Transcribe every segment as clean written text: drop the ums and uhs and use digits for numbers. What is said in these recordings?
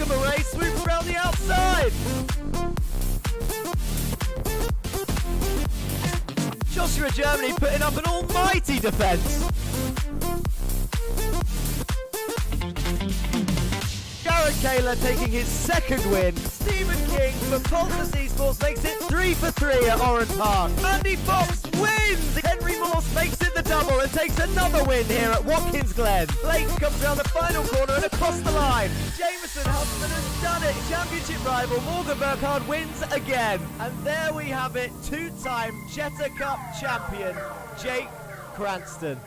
of a race, swoops around the outside. Joshua Germany putting up an almighty defence. Garrett Kaler taking his second win. Stephen King for Pulse eSports makes it 3 for 3 at Oran Park. Andy Fox wins. Henry Morse makes it the double and takes another win here at Watkins Glen. Blake comes around the final corner and across the line. Jameson Hudson has done it. Championship rival Morgan Burkhardt wins again. And there we have it. Two-time Jetta Cup champion, Jake Cranston.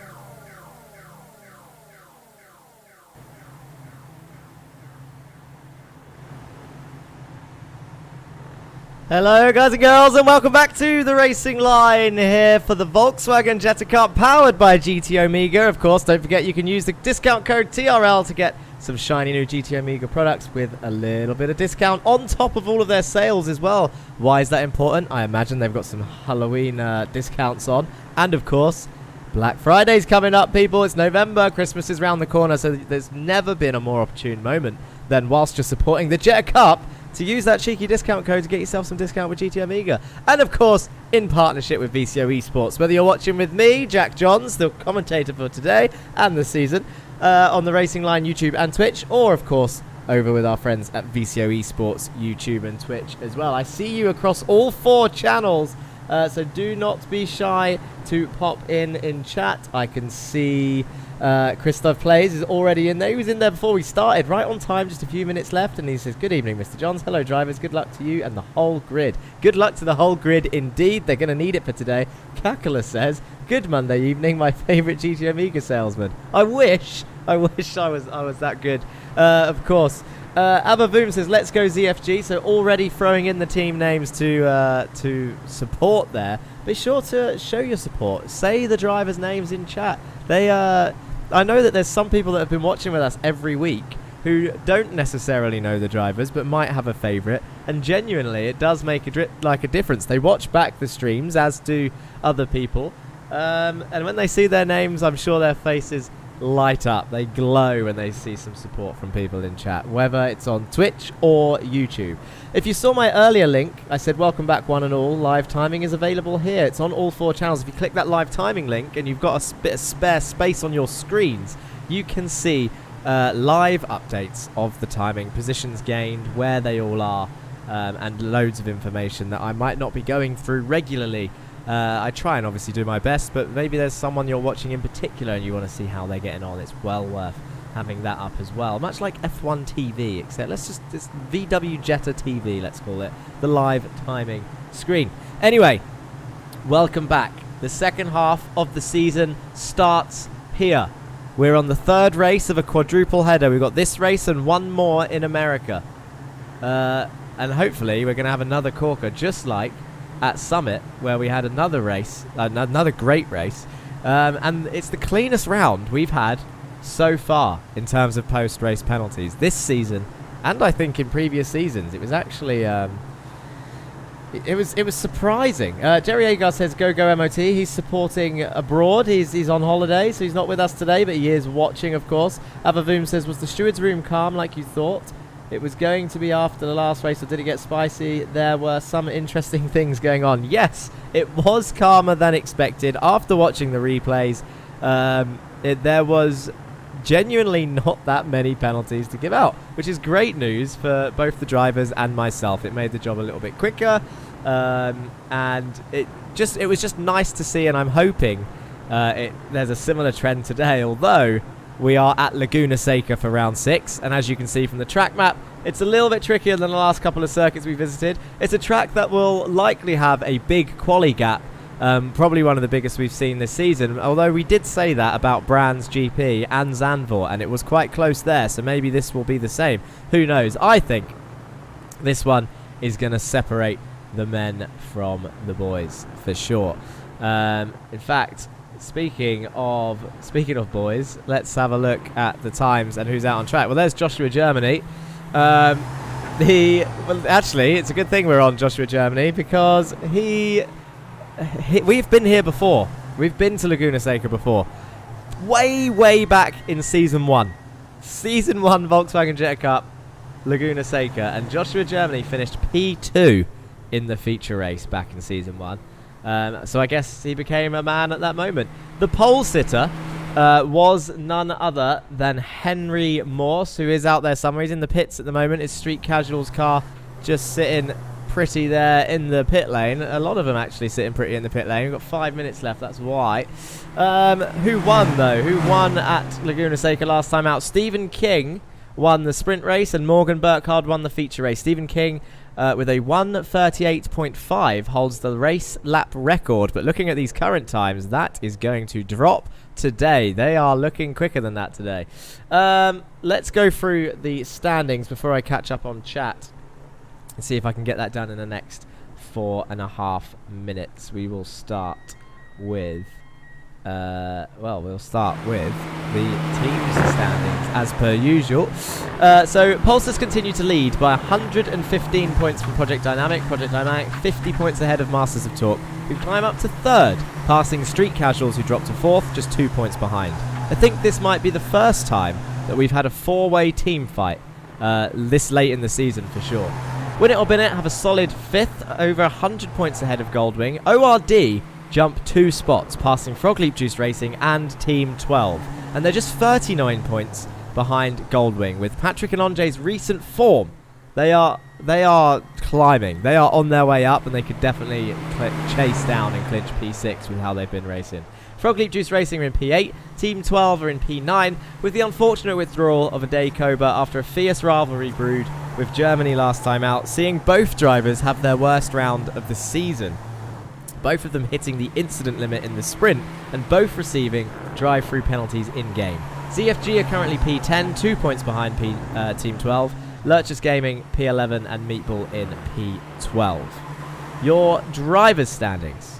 Hello guys and girls, and welcome back to the Racing Line here for the Volkswagen Jetta Cup powered by GT Omega. Of course, don't forget you can use the discount code TRL to get some shiny new GT Omega products with a little bit of discount on top of all of their sales as well. Why is that important? I imagine they've got some Halloween discounts on. And of course, Black Friday's coming up, people. It's November, Christmas is round the corner, so there's never been a more opportune moment than whilst you're supporting the Jetta Cup to use that cheeky discount code to get yourself some discount with GT Omega. And of course, in partnership with VCO eSports. Whether you're watching with me, Jack Johns, the commentator for today and the season, on the Racing Line YouTube and Twitch, or of course, over with our friends at VCO eSports YouTube and Twitch as well. I see you across all 4 channels, so do not be shy to pop in chat. I can see Christoph Plays is already in there. He was in there before we started, right on time, just a few minutes left, and he says, good evening, Mr. Johns. Hello, drivers. Good luck to you and the whole grid. Good luck to the whole grid indeed. They're going to need it for today. Kakala says, good Monday evening, my favourite GT Omega salesman. I wish I was that good. Of course. Abba Boom says, let's go ZFG. So already throwing in the team names to support there. Be sure to show your support. Say the drivers' names in chat. I know that there's some people that have been watching with us every week who don't necessarily know the drivers but might have a favourite, and genuinely it does make a difference. They watch back the streams, as do other people, and when they see their names, I'm sure their faces light up. They glow when they see some support from people in chat, whether it's on Twitch or YouTube. If you saw my earlier link, I said welcome back one and all. Live timing is available here. It's on all 4 channels. If you click that live timing link and you've got a bit of spare space on your screens, you can see live updates of the timing, positions gained, where they all are, and loads of information that I might not be going through regularly. I try and obviously do my best, but maybe there's someone you're watching in particular and you want to see how they're getting on. It's well worth having that up as well. Much like F1 TV, except it's VW Jetta TV, let's call it. The live timing screen. Anyway, welcome back. The second half of the season starts here. We're on the 3rd race of a quadruple header. We've got this race and one more in America. And hopefully we're going to have another corker, just like at Summit, where we had another race, another great race, and it's the cleanest round we've had so far in terms of post-race penalties this season, and I think in previous seasons. It was actually it was surprising. Jerry Agar says go MOT. He's supporting abroad. He's on holiday, so he's not with us today, but he is watching, of course. Avavoom says, was the steward's room calm like you thought? It was going to be after the last race, or did it get spicy? There were some interesting things going on. Yes, it was calmer than expected. After watching the replays, there was genuinely not that many penalties to give out, which is great news for both the drivers and myself. It made the job a little bit quicker, and it was just nice to see, and I'm hoping there's a similar trend today, although we are at Laguna Seca for round 6, and as you can see from the track map, it's a little bit trickier than the last couple of circuits we visited. It's a track that will likely have a big quali gap, probably one of the biggest we've seen this season, although we did say that about Brands GP and Zandvoort, and it was quite close there, so maybe this will be the same. Who knows? I think this one is going to separate the men from the boys, for sure. In fact, Speaking of boys, let's have a look at the times and who's out on track. Well, there's Joshua Germany. Well, actually, it's a good thing we're on Joshua Germany, because we've been here before. We've been to Laguna Seca before. Way back in Season 1. Season 1 Volkswagen Jetta Cup. Laguna Seca, and Joshua Germany finished P2 in the feature race back in Season 1. So I guess he became a man at that moment. The pole sitter was none other than Henry Morse, who is out there somewhere. He's in the pits at the moment. His Street Casuals car just sitting pretty there in the pit lane. A lot of them actually sitting pretty in the pit lane. We've got 5 minutes left, that's why. Who won, though? Who won at Laguna Seca last time out? Stephen King won the sprint race, and Morgan Burkhardt won the feature race. Stephen King with a 1:38.5 holds the race lap record, but looking at these current times, that is going to drop today. They are looking quicker than that today. Let's go through the standings before I catch up on chat and see if I can get that done in the next 4.5 minutes. We will start with we'll start with the team's standings as per usual. So Pulsars continue to lead by 115 points from Project Dynamic. Project Dynamic 50 points ahead of Masters of Talk, who climb up to 3rd, passing Street Casuals, who drop to 4th, just 2 points behind. I think this might be the first time that we've had a 4-way team fight this late in the season for sure. Win It or Bin It have a solid 5th, over 100 points ahead of Goldwing. ORD jump 2 spots, passing Frog Leap Juice Racing and Team 12. And they're just 39 points behind Goldwing. With Patrick and Andre's recent form, they are climbing. They are on their way up, and they could definitely chase down and clinch P6 with how they've been racing. Frog Leap Juice Racing are in P8, Team 12 are in P9, with the unfortunate withdrawal of a Day Cobra after a fierce rivalry brewed with Germany last time out, seeing both drivers have their worst round of the season. Both of them hitting the incident limit in the sprint, and both receiving drive-through penalties in-game. ZFG are currently P10, 2 points behind Team 12. Lurchers Gaming P11 and Meatball in P12. Your drivers' standings.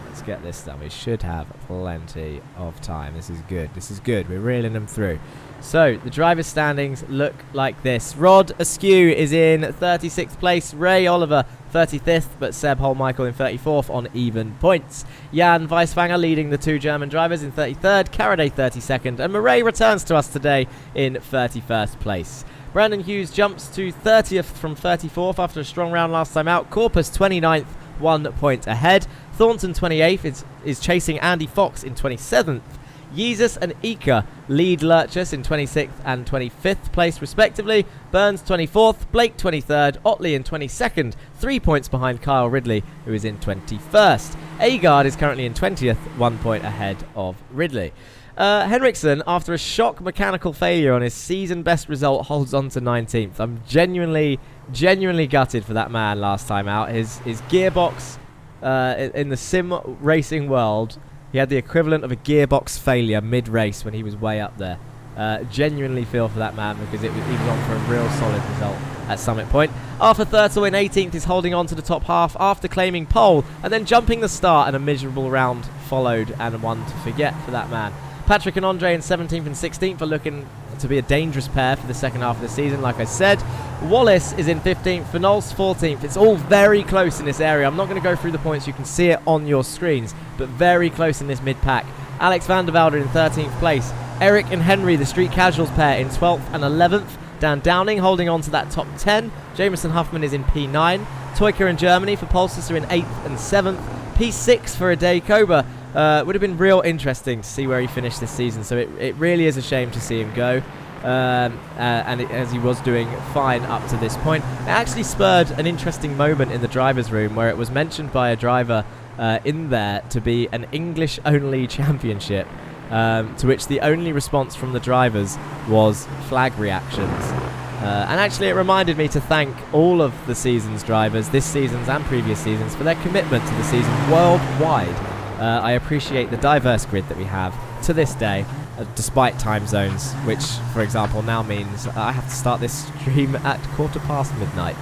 Let's get this done. We should have plenty of time. This is good. This is good. We're reeling them through. So, the drivers' standings look like this. Rod Askew is in 36th place. Ray Oliver 35th, but Seb Holmichael in 34th on even points. Jan Weisfanger leading the 2 German drivers in 33rd. Caraday 32nd. And Murray returns to us today in 31st place. Brandon Hughes jumps to 30th from 34th after a strong round last time out. Corpus 29th, 1 point ahead. Thornton 28th is chasing Andy Fox in 27th. Yeezus and Ika lead Lurchus in 26th and 25th place respectively. Burns 24th, Blake 23rd, Otley in 22nd, 3 points behind Kyle Ridley, who is in 21st. Agard is currently in 20th, 1 point ahead of Ridley. Henriksen, after a shock mechanical failure on his season best result, holds on to 19th. I'm genuinely gutted for that man last time out. His gearbox in the sim racing world, he had the equivalent of a gearbox failure mid-race when he was way up there. Genuinely feel for that man, because he was on for a real solid result at Summit Point. Arthur Thurtle in 18th is holding on to the top half after claiming pole and then jumping the start, and a miserable round followed and one to forget for that man. Patrick and Andre in 17th and 16th are looking to be a dangerous pair for the second half of the season, like I said. Wallace is in 15th, Fenol's 14th. It's all very close in this area. I'm not going to go through the points. You can see it on your screens, but very close in this mid-pack. Alex van der Velde in 13th place. Eric and Henry, the Street Casuals pair, in 12th and 11th. Dan Downing holding on to that top 10. Jameson Huffman is in P9. Toyka in Germany for Pulsars are in 8th and 7th. P6 for a Day Cobra. Would have been real interesting to see where he finished this season, so it really is a shame to see him go, as he was doing fine up to this point. It actually spurred an interesting moment in the drivers' room, where it was mentioned by a driver in there to be an English-only championship, to which the only response from the drivers was flag reactions. And actually it reminded me to thank all of the season's drivers, this season's and previous seasons, for their commitment to the season worldwide. I appreciate the diverse grid that we have to this day, despite time zones, which, for example, now means I have to start this stream at 1:15 midnight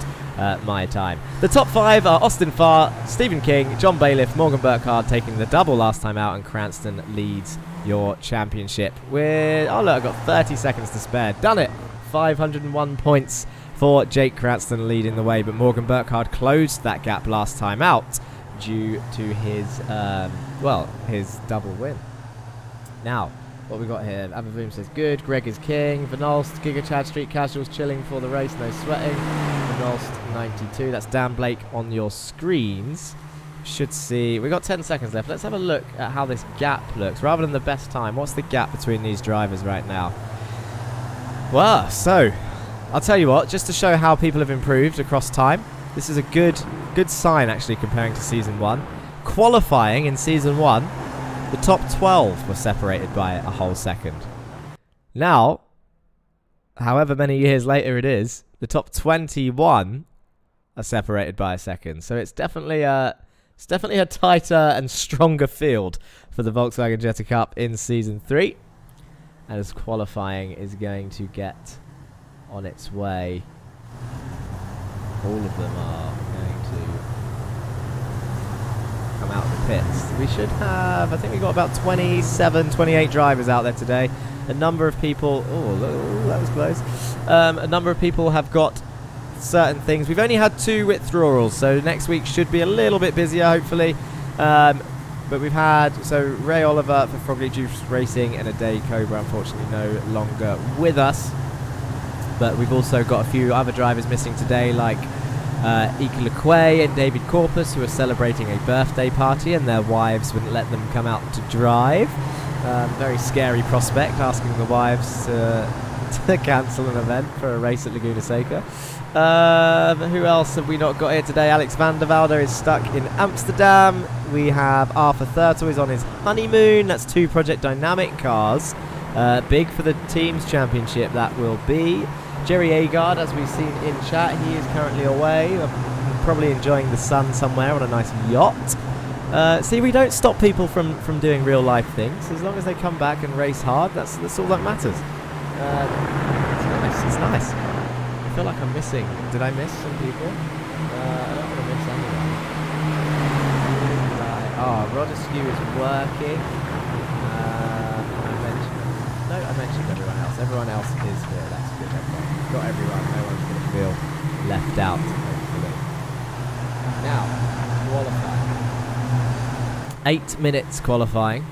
my time. The top 5 are Austin Farr, Stephen King, John Bailiff, Morgan Burkhardt taking the double last time out, and Cranston leads your championship with, oh look, I've got 30 seconds to spare. Done it! 501 points for Jake Cranston leading the way, but Morgan Burkhardt closed that gap last time out due to his, his double win. Now, What we got here? Avavoom says good. Greg is king. Vanolst, Giga Chad, Street Casuals chilling for the race, no sweating. Vanolst 92. That's Dan Blake on your screens. Should see. We got 10 seconds left. Let's have a look at how this gap looks. Rather than the best time, what's the gap between these drivers right now? Well, so I'll tell you what. Just to show how people have improved across time, this is a good sign actually comparing to season 1. Qualifying in season 1. The top 12 were separated by a whole second. Now, however many years later it is, the top 21 are separated by a second. So it's definitely a tighter and stronger field for the Volkswagen Jetta Cup in season 3. And as qualifying is going to get on its way, all of them are going to come out of the pits. We should have, I think we got about 27, 28 drivers out there today. A number of people, that was close. A number of people have got certain things. We've only had 2 withdrawals, so next week should be a little bit busier, hopefully. But we've had, so Ray Oliver for Frog Leap Juice Racing and Ade Cobra, unfortunately no longer with us. But we've also got a few other drivers missing today, like Ika LeQuay and David Corpus, who are celebrating a birthday party and their wives wouldn't let them come out to drive. Very scary prospect, asking the wives to cancel an event for a race at Laguna Seca. Who else have we not got here today? Alex van der Velde is stuck in Amsterdam. We have Arthur Thurtle is on his honeymoon. That's 2 Project Dynamic cars. Big for the Teams Championship, that will be. Jerry Agard, as we've seen in chat, he is currently away, probably enjoying the sun somewhere on a nice yacht. See, we don't stop people from doing real life things. As long as they come back and race hard, that's all that matters. It's nice. I feel like I'm missing. Did I miss some people? I don't want to miss anyone. Roger Skew is working. I mentioned everyone else. Everyone else is here. That's good. Okay. Got everyone. No one's going to feel left out, hopefully. Now, qualifying. 8 minutes qualifying.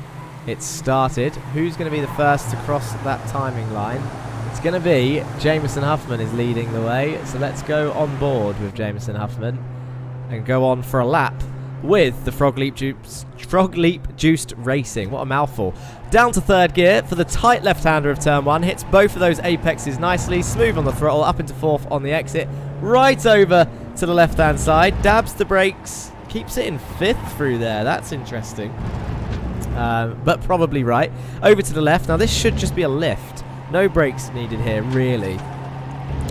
It's started. Who's going to be the first to cross that timing line? It's going to be Jameson Huffman is leading the way. So let's go on board with Jameson Huffman and go on for a lap with the Frog Leap Juiced Racing. What a mouthful. Down to 3rd gear for the tight left-hander of turn 1. Hits both of those apexes nicely. Smooth on the throttle. Up into 4th on the exit. Right over to the left-hand side. Dabs the brakes. Keeps it in 5th through there. That's interesting. But probably right. Over to the left. Now this should just be a lift. No brakes needed here, really.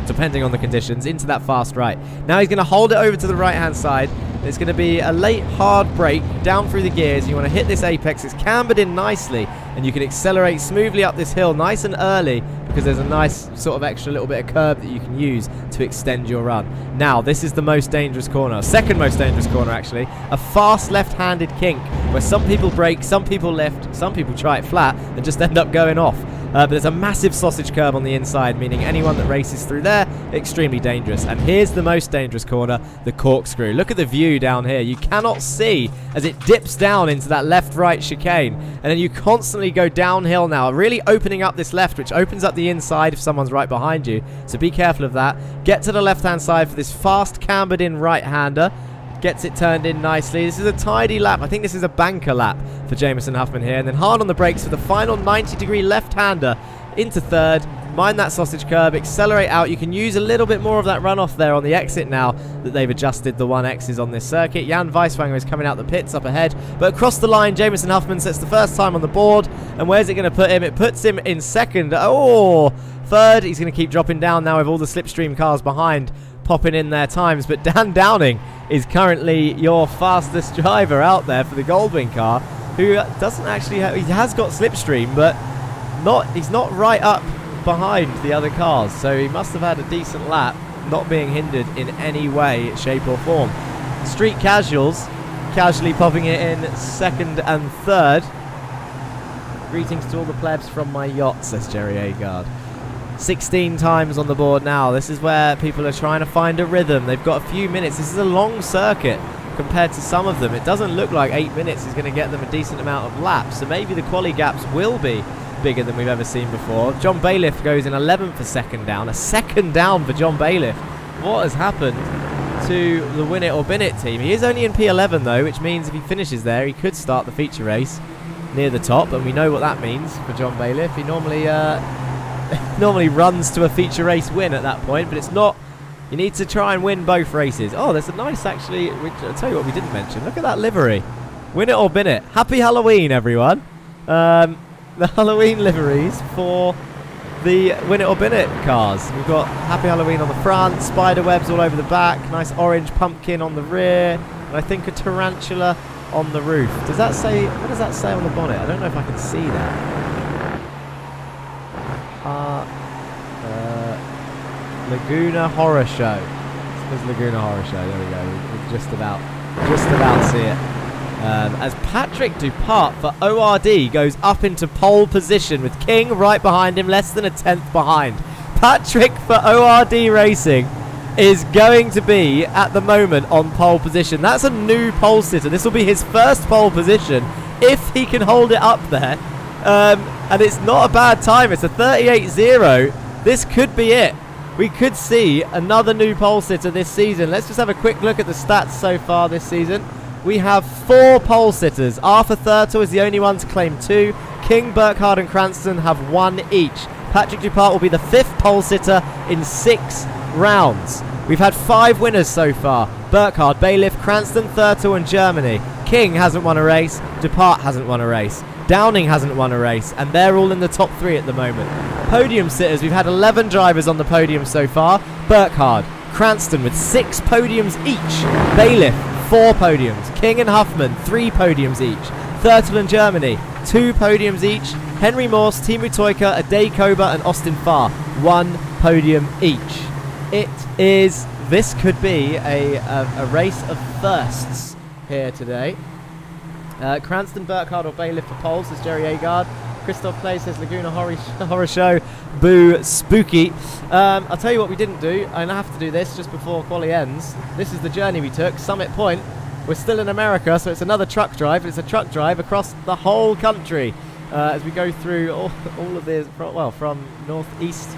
Depending on the conditions. Into that fast right. Now he's going to hold it over to the right-hand side. It's going to be a late hard brake down through the gears. You want to hit this apex. It's cambered in nicely and you can accelerate smoothly up this hill nice and early because there's a nice sort of extra little bit of curb that you can use to extend your run. Now this is the most dangerous corner, second most dangerous corner actually. A fast left-handed kink where some people brake, some people lift, some people try it flat and just end up going off. But there's a massive sausage curb on the inside, meaning anyone that races through there, extremely dangerous. And here's the most dangerous corner, the corkscrew. Look at the view down here. You cannot see as it dips down into that left-right chicane. And then you constantly go downhill now, really opening up this left, which opens up the inside if someone's right behind you. So be careful of that. Get to the left-hand side for this fast cambered-in right-hander. Gets it turned in nicely. This is a tidy lap. I think this is a banker lap for Jameson Huffman here. And then hard on the brakes for the final 90-degree left-hander into 3rd. Mind that sausage curb. Accelerate out. You can use a little bit more of that runoff there on the exit now that they've adjusted the 1Xs on this circuit. Jan Weiswanger is coming out the pits up ahead. But across the line, Jameson Huffman sets the first time on the board. And where's it going to put him? It puts him in 2nd. Oh, 3rd. He's going to keep dropping down now with all the slipstream cars behind popping in their times. But Dan Downing is currently your fastest driver out there for the Goldwing car, who doesn't actually have, he has got slipstream, but he's not right up behind the other cars, so he must have had a decent lap, not being hindered in any way, shape or form. Street Casuals casually popping it in 2nd and 3rd. Greetings to all the plebs from my yacht, says Jerry Agard. 16 times on the board now. This is where people are trying to find a rhythm. They've got a few minutes. This is a long circuit compared to some of them. It doesn't look like 8 minutes is going to get them a decent amount of laps. So maybe the quali gaps will be bigger than we've ever seen before. John Bailiff goes in 11th for second down. A second down for John Bailiff. What has happened to the Win It or Bin It team? He is only in P11 though, which means if he finishes there, he could start the feature race near the top, and we know what that means for John Bailiff. He normally normally runs to a feature race win at that point, but it's not. You need to try and win both races. Oh, there's a nice, actually, I'll tell you what we didn't mention. Look at that livery. Win it or bin it. Happy Halloween, everyone. The Halloween liveries for the Win It or Bin It cars. We've got Happy Halloween on the front, spider webs all over the back, nice orange pumpkin on the rear, and I think a tarantula on the roof. Does that say, what does that say on the bonnet? I don't know if I can see that. Laguna Horror Show. This is Laguna Horror Show. There we go. We can just about see it. As Patrick Dupart for ORD goes up into pole position with King right behind him, less than a tenth behind. Patrick for ORD Racing is going to be at the moment on pole position. That's a new pole sitter. This will be his first pole position if he can hold it up there. And it's not a bad time. It's a 38.0. This could be it. We could see another new pole sitter this season. Let's just have a quick look at the stats so far this season. We have 4 pole sitters. Arthur Thurtle is the only one to claim 2. King, Burkhardt and Cranston have 1 each. Patrick Dupart will be the 5th pole sitter in 6 rounds. We've had 5 winners so far. Burkhardt, Bailiff, Cranston, Thurtle and Germany. King hasn't won a race. Dupart hasn't won a race. Downing hasn't won a race, and they're all in the top 3 at the moment. Podium sitters, we've had 11 drivers on the podium so far. Burkhardt, Cranston with 6 podiums each. Bailiff, 4 podiums. King and Huffman, 3 podiums each. Thurtle and Germany, 2 podiums each. Henry Morse, Timu Toika, Ade Koba and Austin Farr, 1 podium each. This could be a race of firsts here today. Cranston, Burkhardt or Bailiff for poles, says Jerry Agard. Christoph Clay says Laguna Horror Show. Boo, spooky. I'll tell you what we didn't do, and I have to do this just before quali ends. This is the journey we took. Summit Point. We're still in America, so it's another truck drive. It's a truck drive across the whole country as we go through all of this. Well, from northeast,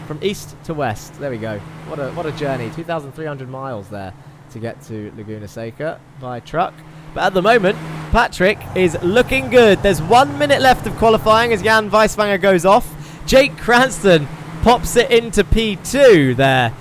from east to west. There we go. What a journey. 2,300 miles there to get to Laguna Seca by truck. But at the moment, Patrick is looking good. There's 1 minute left of qualifying as Jan Weiswanger goes off. Jake Cranston pops it into P2 there.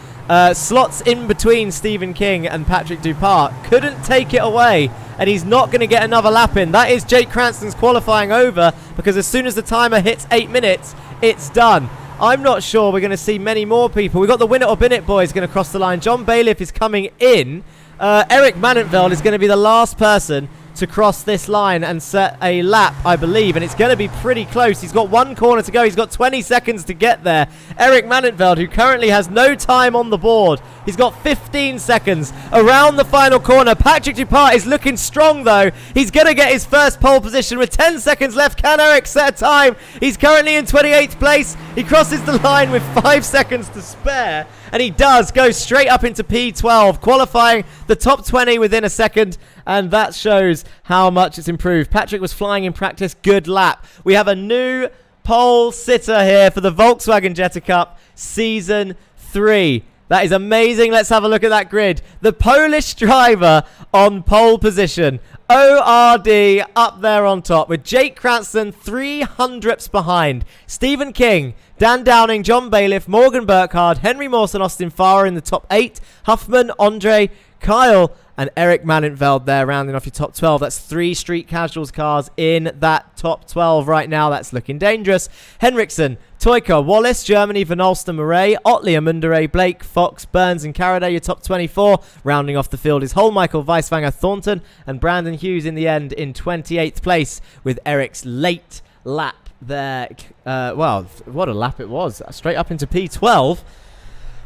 Slots in between Stephen King and Patrick Dupart. Couldn't take it away, and he's not going to get another lap in. That is Jake Cranston's qualifying over, because as soon as the timer hits 8 minutes, it's done. I'm not sure we're going to see many more people. We've got the Win It or Bin It boys going to cross the line. John Bailiff is coming in. Eric Mannenveld is going to be the last person to cross this line and set a lap, I believe, and it's going to be pretty close. He's got 1 corner to go. He's got 20 seconds to get there. Eric Mannenveld, who currently has no time on the board, he's got 15 seconds around the final corner. Patrick Dupart is looking strong, though. He's going to get his first pole position with 10 seconds left. Can Eric set a time? He's currently in 28th place. He crosses the line with 5 seconds to spare, and he does go straight up into P12, qualifying the top 20 within a second, and that shows how much it's improved. Patrick was flying in practice. Good lap. We have a new pole sitter here for the Volkswagen Jetta Cup Season 3. That is amazing. Let's have a look at that grid. The Polish driver on pole position. ORD up there on top with Jake Cranston 300ths behind. Stephen King, Dan Downing, John Bailiff, Morgan Burkhardt, Henry Morse and Austin Farr in the top 8. Huffman, Andre, Kyle and Eric Mannenveld there rounding off your top 12. That's 3 Street Casuals cars in that top 12 right now. That's looking dangerous. Henriksen, Toika, Wallace, Germany, Van Alsten, Murray, Otley, Amundere, Blake, Fox, Burns and Carraday, your top 24. Rounding off the field is Holmichael, Weiswanger, Thornton and Brandon Hughes in the end in 28th place with Eric's late lap there. Well, what a lap it was. Straight up into P12.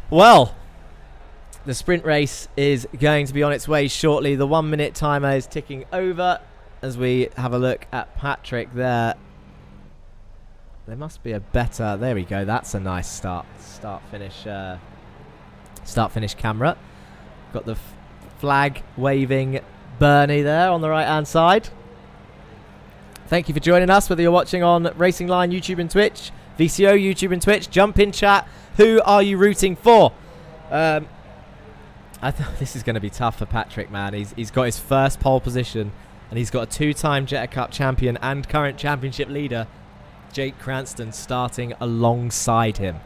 Well, the sprint race is going to be on its way shortly. The 1 minute timer is ticking over as we have a look at Patrick there. There must be a better. There we go. That's a nice start finish camera. Got the flag waving Bernie there on the right hand side. Thank you for joining us, whether you're watching on Racing Line, YouTube and Twitch, VCO, YouTube and Twitch. Jump in chat. Who are you rooting for? This is going to be tough for Patrick, man. He's got his first pole position, and he's got a 2-time Jetta Cup champion and current championship leader, Jake Cranston, starting alongside him.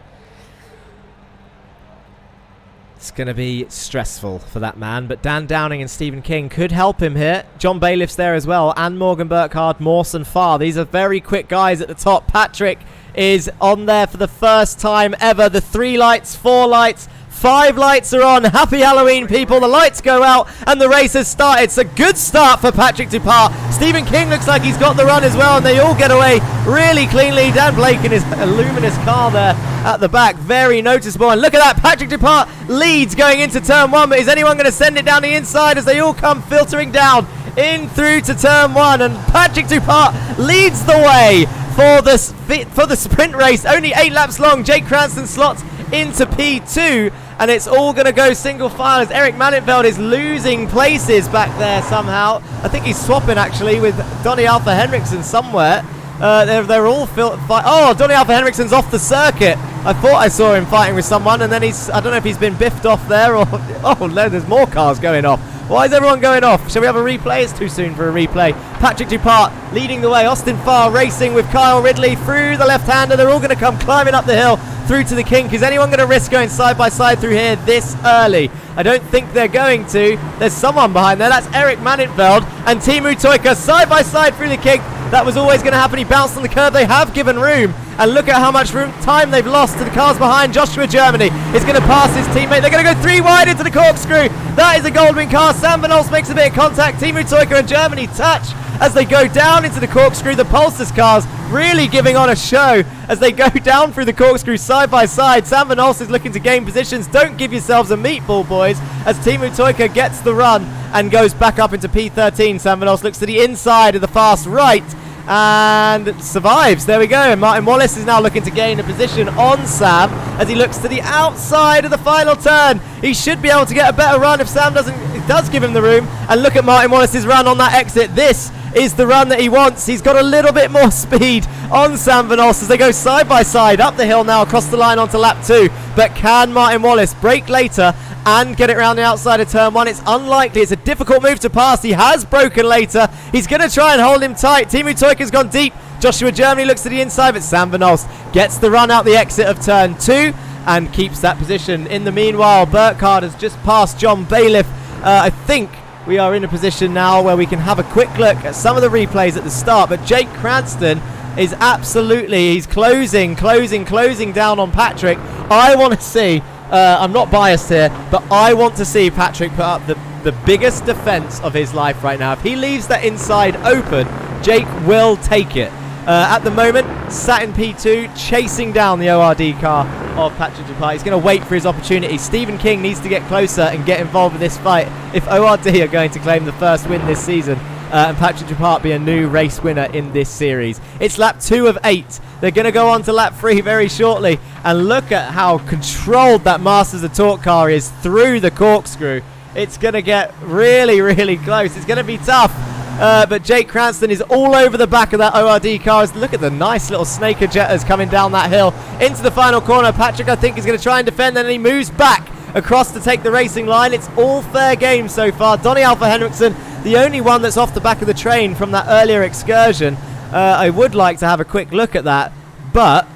It's going to be stressful for that man, but Dan Downing and Stephen King could help him here. John Bailiff's there as well, and Morgan Burkhardt, Mawson Farr. These are very quick guys at the top. Patrick is on there for the first time ever. The 3 lights, 4 lights, 5 lights are on. Happy Halloween, people. The lights go out and the race has started. It's a good start for Patrick Dupart. Stephen King looks like he's got the run as well, and they all get away really cleanly. Dan Blake in his luminous car there at the back, very noticeable. And look at that, Patrick Dupart leads going into turn 1, but is anyone going to send it down the inside as they all come filtering down in through to turn 1? And Patrick Dupart leads the way for the sprint race. Only 8 laps long. Jake Cranston slots into P2, and it's all going to go single file as Eric Mannenfeld is losing places back there somehow. I think he's swapping actually with Donny Alpha Henriksen somewhere. They're all oh, Donny Alpha Henriksen's off the circuit. I thought I saw him fighting with someone, and then I don't know if he's been biffed off there or oh no, there's more cars going off. Why is everyone going off? Shall we have a replay? It's too soon for a replay. Patrick Dupart leading the way. Austin Farr racing with Kyle Ridley through the left-hander. They're all going to come climbing up the hill through to the kink. Is anyone going to risk going side by side through here this early? I don't think they're going to. There's someone behind there. That's Eric Mannenfeld and Teemu Toika side by side through the kink. That was always going to happen. He bounced on the curb. They have given room. And look at how much time they've lost to the cars behind. Joshua Germany is going to pass his teammate. They're going to go 3 wide into the corkscrew. That is a Goldwing car. Sam Van Olst makes a bit of contact. Teemu Toika and Germany touch as they go down into the corkscrew. The Pulsars cars really giving on a show as they go down through the corkscrew side by side. Sam Van Olst is looking to gain positions. Don't give yourselves a meatball, boys, as Teemu Toika gets the run and goes back up into P13. Sam Van Olst looks to the inside of the fast right and survives. There we go. And Martin Wallace is now looking to gain a position on Sam as he looks to the outside of the final turn. He should be able to get a better run if Sam does give him the room. And look at Martin Wallace's run on that exit. This is the run that he wants. He's got a little bit more speed on Sam Van Olst as they go side by side up the hill now across the line onto lap 2. But can Martin Wallace brake later and get it around the outside of turn 1? It's unlikely. It's a difficult move to pass. He has broken later. He's going to try and hold him tight. Teemu Toika's gone deep. Joshua Germany looks to the inside, but Sam Van Olst gets the run out the exit of turn 2 and keeps that position. In the meanwhile, Burkhardt has just passed John Bailiff. I think we are in a position now where we can have a quick look at some of the replays at the start, but Jake Cranston is absolutely, he's closing down on Patrick. I want to see, I'm not biased here, but I want to see Patrick put up the biggest defense of his life right now. If he leaves that inside open, Jake will take it. At the moment, sat in P2, chasing down the ORD car of Patrick Dupart. He's going to wait for his opportunity. Stephen King needs to get closer and get involved with this fight if ORD are going to claim the first win this season and Patrick Dupart be a new race winner in this series. It's lap 2 of 8. They're going to go on to lap 3 very shortly. And look at how controlled that Masters of Torque car is through the corkscrew. It's going to get really, really close. It's going to be tough. But Jake Cranston is all over the back of that ORD car. Look at the nice little snake of Jettas coming down that hill into the final corner. Patrick, I think, is going to try and defend, and then he moves back across to take the racing line. It's all fair game so far. Donny Alpha Henriksen, the only one that's off the back of the train from that earlier excursion. I would like to have a quick look at that, but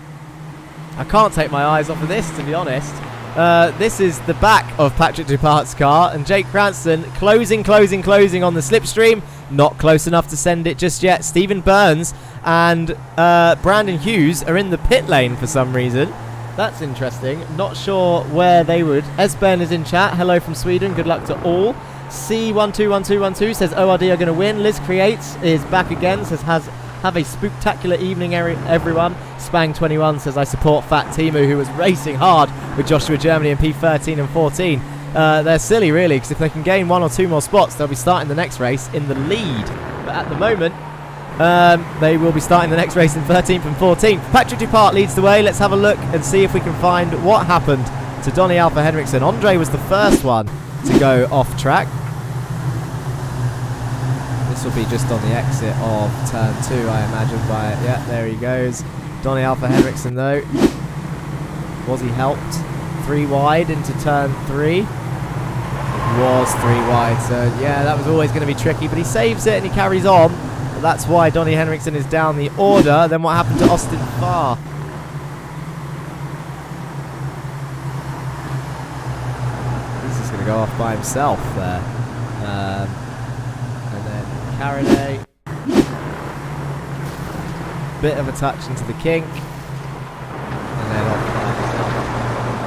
I can't take my eyes off of this, to be honest. This is the back of Patrick Dupart's car, and Jake Cranston closing on the slipstream. Not close enough to send it just yet. Stephen Burns and Brandon Hughes are in the pit lane for some reason. That's interesting. Not sure where they would. Esben is in chat. Hello from Sweden. Good luck to all. C121212 says ORD are going to win. Liz Creates is back again. Says have a spooktacular evening, everyone. Spang21 says I support Fat Teemu, who was racing hard with Joshua Germany in P13 and 14. They're silly, really, because if they can gain 1 or 2 more spots, they'll be starting the next race in the lead. But at the moment, they will be starting the next race in 13th and 14th. Patrick Dupart leads the way. Let's have a look and see if we can find what happened to Donny Alpha Henriksen. Andre was the first one to go off track. This will be just on the exit of turn 2, I imagine. Yeah, there he goes. Donny Alpha Henriksen, though. Was he helped? 3 wide into turn 3. Was 3 wide, so yeah, that was always going to be tricky, but he saves it and he carries on. But that's why Donny Henriksen is down the order. Then what happened to Austin Farr? He's just going to go off by himself there. And then Carriday. Bit of a touch into the kink. And then off.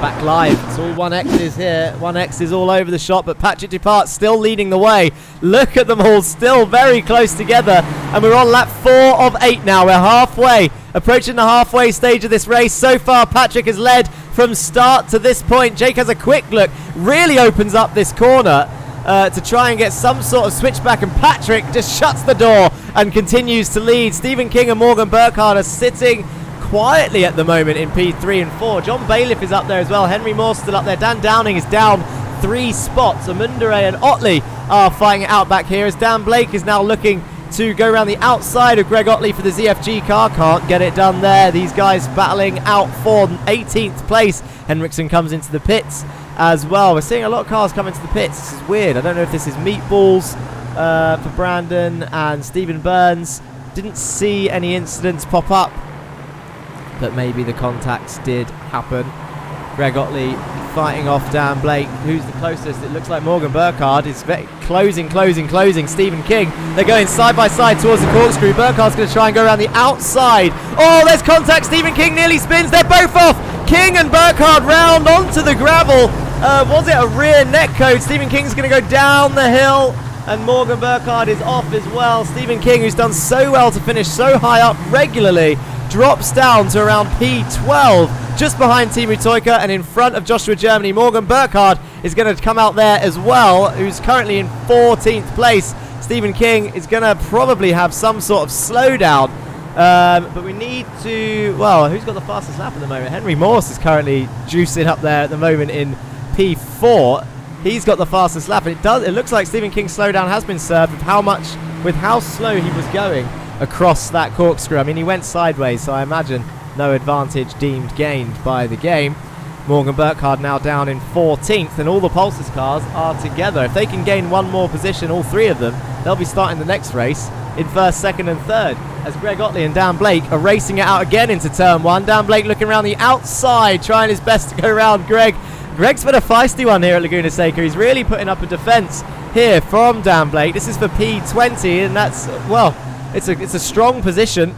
Back live, it's all 1X's here. 1X is all over the shop, but Patrick Dupart still leading the way. Look at them all, still very close together. And we're on lap 4 of 8 now. We're halfway, approaching the halfway stage of this race. So far, Patrick has led from start to this point. Jake has a quick look, really opens up this corner to try and get some sort of switchback, and Patrick just shuts the door and continues to lead. Stephen King and Morgan Burkhardt are sitting quietly at the moment in P3 and 4. John Bailiff is up there as well. Henry Moore's still up there. Dan Downing is down 3 spots. Amundere and Otley are fighting it out back here as Dan Blake is now looking to go around the outside of Greg Otley for the ZFG car. Can't get it done there. These guys battling out for 18th place. Henriksen comes into the pits as well. We're seeing a lot of cars come into the pits. This is weird. I don't know if this is meatballs for Brandon and Stephen Burns. Didn't see any incidents pop up, but maybe the contacts did happen. Greg Otley fighting off Dan Blake. Who's the closest? It looks like Morgan Burkhardt is closing. Stephen King, they're going side by side towards the corkscrew. Burkhardt's going to try and go around the outside. Oh, there's contact. Stephen King nearly spins. They're both off. King and Burkhardt round onto the gravel. Was it a rear neck code? Stephen King's going to go down the hill, and Morgan Burkhardt is off as well. Stephen King, who's done so well to finish so high up regularly, drops down to around P12, just behind Teemu Toika and in front of Joshua Germany. Morgan Burkhardt is going to come out there as well, who's currently in 14th place. Stephen King is going to probably have some sort of slowdown, but we need to, well, who's got the fastest lap at the moment? Henry Morse is currently juicing up there at the moment in P4. He's got the fastest lap, and it looks like Stephen King's slowdown has been served with how slow he was going across that corkscrew. I mean, he went sideways, so I imagine no advantage deemed gained by the game. Morgan Burkhardt now down in 14th, and all the Pulsars cars are together. If they can gain one more position, all 3 of them, they'll be starting the next race in 1st, 2nd and 3rd, as Greg Otley and Dan Blake are racing it out again into turn 1. Dan Blake looking around the outside, trying his best to go around Greg. Greg's been a feisty one here at Laguna Seca. He's really putting up a defence here from Dan Blake. This is for P20, and that's, well, it's a strong position.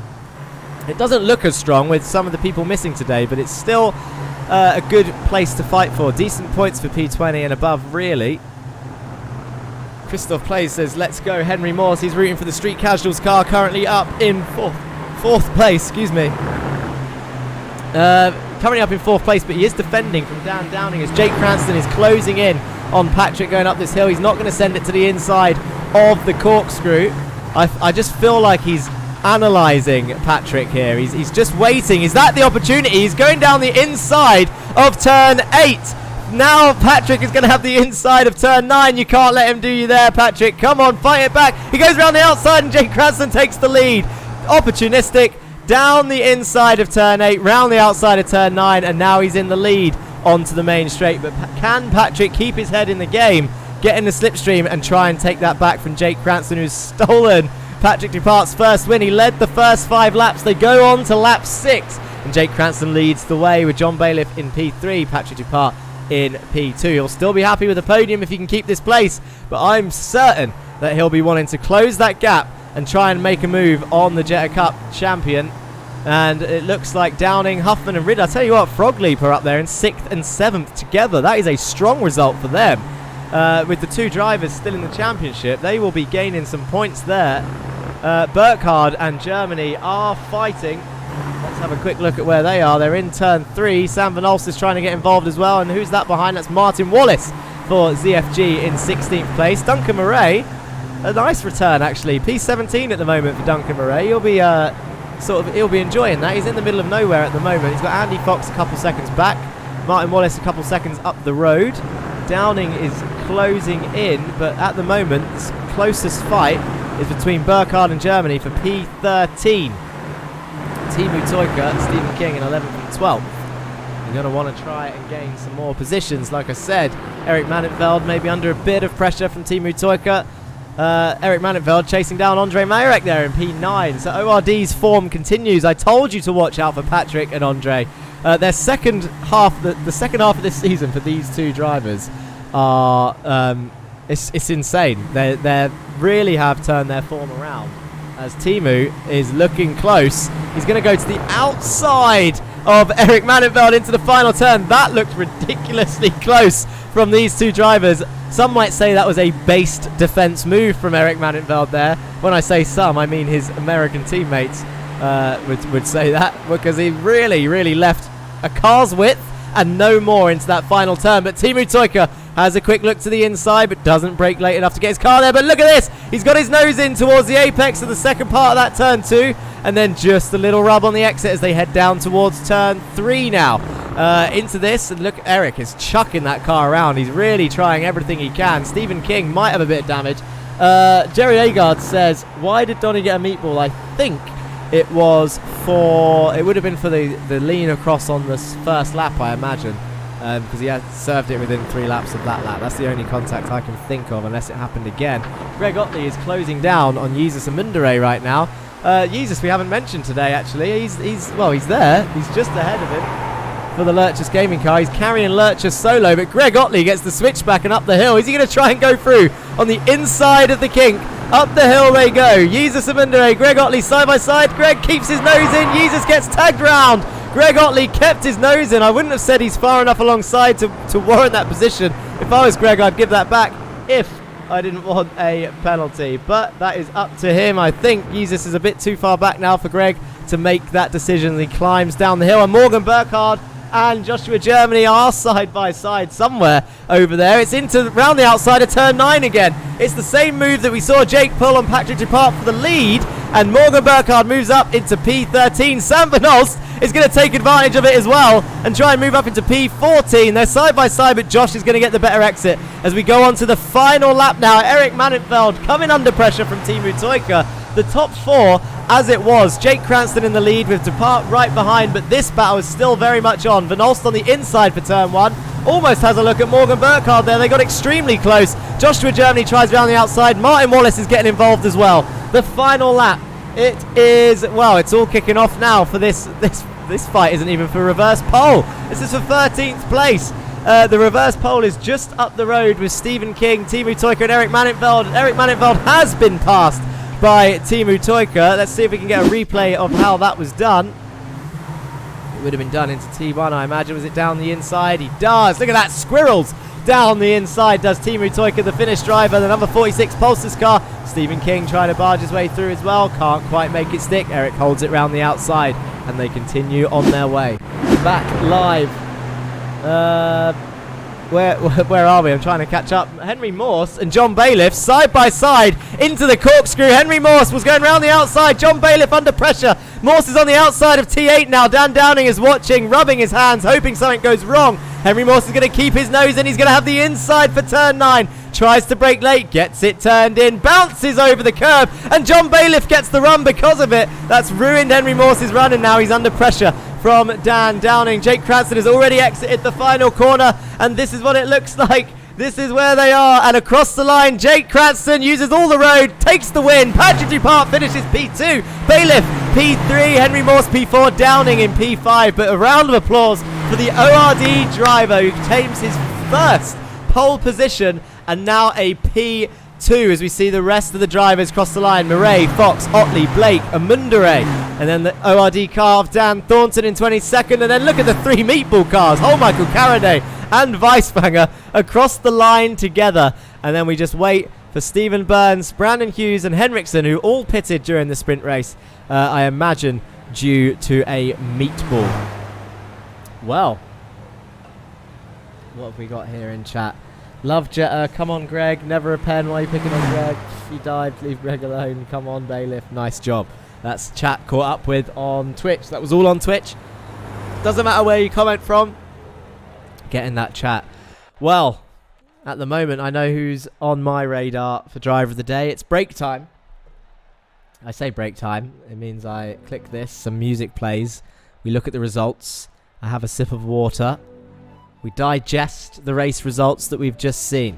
It doesn't look as strong with some of the people missing today, but it's still a good place to fight for. Decent points for P20 and above, really. Christoph Plays says, let's go. Henry Morse, he's rooting for the Street Casuals car, currently up in fourth place, excuse me. Currently up in 4th place, but he is defending from Dan Downing as Jake Cranston is closing in on Patrick going up this hill. He's not going to send it to the inside of the corkscrew. I just feel like he's analysing Patrick here. He's just waiting. Is that the opportunity? He's going down the inside of turn 8. Now Patrick is going to have the inside of turn 9. You can't let him do you there, Patrick. Come on, fight it back. He goes around the outside and Jake Cranston takes the lead. Opportunistic. Down the inside of turn 8, round the outside of turn 9, and now he's in the lead onto the main straight. But can Patrick keep his head in the game, get in the slipstream, and try and take that back from Jake Cranston, who's stolen Patrick Dupart's first win? He led the first 5 laps. They go on to lap 6, and Jake Cranston leads the way with John Bailiff in P3, Patrick Dupart in P2. He'll still be happy with the podium if he can keep this place, but I'm certain that he'll be wanting to close that gap and try and make a move on the Jetta Cup champion. And it looks like Downing, Huffman and Ridd, I tell you what, Frogleap are up there in 6th and 7th together. That is a strong result for them. With the 2 drivers still in the championship, they will be gaining some points there. Burkhardt and Germany are fighting. Let's have a quick look at where they are. They're in turn 3. Sam Van Olst is trying to get involved as well. And who's that behind? That's Martin Wallace for ZFG in 16th place. Duncan Murray, a nice return actually. P17 at the moment for Duncan Murray. He'll be he'll be enjoying that. He's in the middle of nowhere at the moment. He's got Andy Fox a couple seconds back, Martin Wallace a couple seconds up the road. Downing is closing in, but at the moment, the closest fight is between Burkhardt and Germany for P13. Teemu Toika, Stephen King in 11th and 12th. You're going to want to try and gain some more positions. Like I said, Eric Manenfeld maybe under a bit of pressure from Teemu Toika. Eric Manenfeld chasing down Andre Majorek there in P9. So ORD's form continues. I told you to watch out for Patrick and Andre. Their second half, the second half of this season for these two drivers are it's insane. They really have turned their form around. As Teemu is looking close, he's going to go to the outside of Eric Manenfeld into the final turn. That looked ridiculously close from these two drivers. Some might say that was a based defense move from Eric Manenfeld there. When I say some, I mean his American teammates would say that, because he really left a car's width and no more into that final turn. But Teemu Toika has a quick look to the inside, but doesn't brake late enough to get his car there. But look at this, he's got his nose in towards the apex of the second part of that turn 2, and then just a little rub on the exit as they head down towards turn 3 now. Into this, and look, Eric is chucking that car around. He's really trying everything he can. Stephen King might have a bit of damage. Jerry Agard says, why did Donny get a meatball? I think it was it would have been for the lean across on the first lap, I imagine, because he had served it within 3 laps of that lap. That's the only contact I can think of, unless it happened again. Greg Otley is closing down on Jesus Amundere right now. Jesus we haven't mentioned today, actually. He's there. He's just ahead of him for the Lurchus gaming car. He's carrying Lurchus solo, but Greg Otley gets the switchback and up the hill. Is he going to try and go through on the inside of the kink? Up the hill they go. Jesus Amundere, Greg Otley side by side. Greg keeps his nose in. Jesus gets tagged round. Greg Otley kept his nose in. I wouldn't have said he's far enough alongside to warrant that position. If I was Greg, I'd give that back if I didn't want a penalty. But that is up to him. I think Jesus is a bit too far back now for Greg to make that decision. He climbs down the hill, and Morgan Burkhardt and Joshua Germany are side by side somewhere over there. It's into round the outside of turn 9 again. It's the same move that we saw Jake pull on Patrick Dupart for the lead, and Morgan Burkhardt moves up into P13. Sam Van Olst is going to take advantage of it as well and try and move up into P14. They're side by side, but Josh is going to get the better exit as we go on to the final lap now. Eric Manenfeld coming under pressure from Teemu Toika. The top 4 as it was. Jake Cranston in the lead with Dupart right behind, but this battle is still very much on. Van Olst on the inside for turn 1. Almost has a look at Morgan Burkhardt there. They got extremely close. Joshua Germany tries around the outside. Martin Wallace is getting involved as well. The final lap. It is, well, it's all kicking off now for this fight isn't even for reverse pole. This is for 13th place. The reverse pole is just up the road with Stephen King, Teemu Toika and Eric Manenfeld. Eric Manenfeld has been passed by Teemu Toika. Let's see if we can get a replay of how that was done. It would have been done into T1, I imagine. Was it down the inside? He does. Look at that. Squirrels down the inside does Teemu Toika, the Finnish driver. The number 46 Pulsar's car. Stephen King trying to barge his way through as well. Can't quite make it stick. Eric holds it round the outside, and they continue on their way. Back live. Where are we? I'm trying to catch up. Henry Morse and John Bailiff side by side into the corkscrew. Henry Morse was going round the outside. John Bailiff under pressure. Morse is on the outside of T8 now. Dan Downing is watching, rubbing his hands, hoping something goes wrong. Henry Morse is going to keep his nose in. He's going to have the inside for turn 9. Tries to brake late, gets it turned in, bounces over the curb, and John Bailiff gets the run because of it. That's ruined Henry Morse's run, and now he's under pressure from Dan Downing. Jake Cranston has already exited the final corner, and this is what it looks like. This is where they are, and across the line, Jake Cranston uses all the road, takes the win. Patrick Dupart finishes P2, Bailiff P3, Henry Morse P4, Downing in P5. But a round of applause for the ORD driver who claims his first pole position, and now a P2 as we see the rest of the drivers cross the line. Murray, Fox, Otley, Blake, Amundere, and then the ORD car of Dan Thornton in 22nd. And then look at the 3 meatball cars, Michael Carraday and Weiswanger across the line together. And then we just wait for Stephen Burns, Brandon Hughes and Henriksen, who all pitted during the sprint race, I imagine due to a meatball. Well, what have we got here in chat? Love Jetta, come on Greg, never a pen, why are you picking on Greg? If you dived, leave Greg alone, come on Bailiff, nice job. That's chat caught up with on Twitch, that was all on Twitch. Doesn't matter where you comment from, get in that chat. Well, at the moment I know who's on my radar for driver of the day. It's break time. I say break time. It means I click this, some music plays. We look at the results. I have a sip of water. We digest the race results that we've just seen.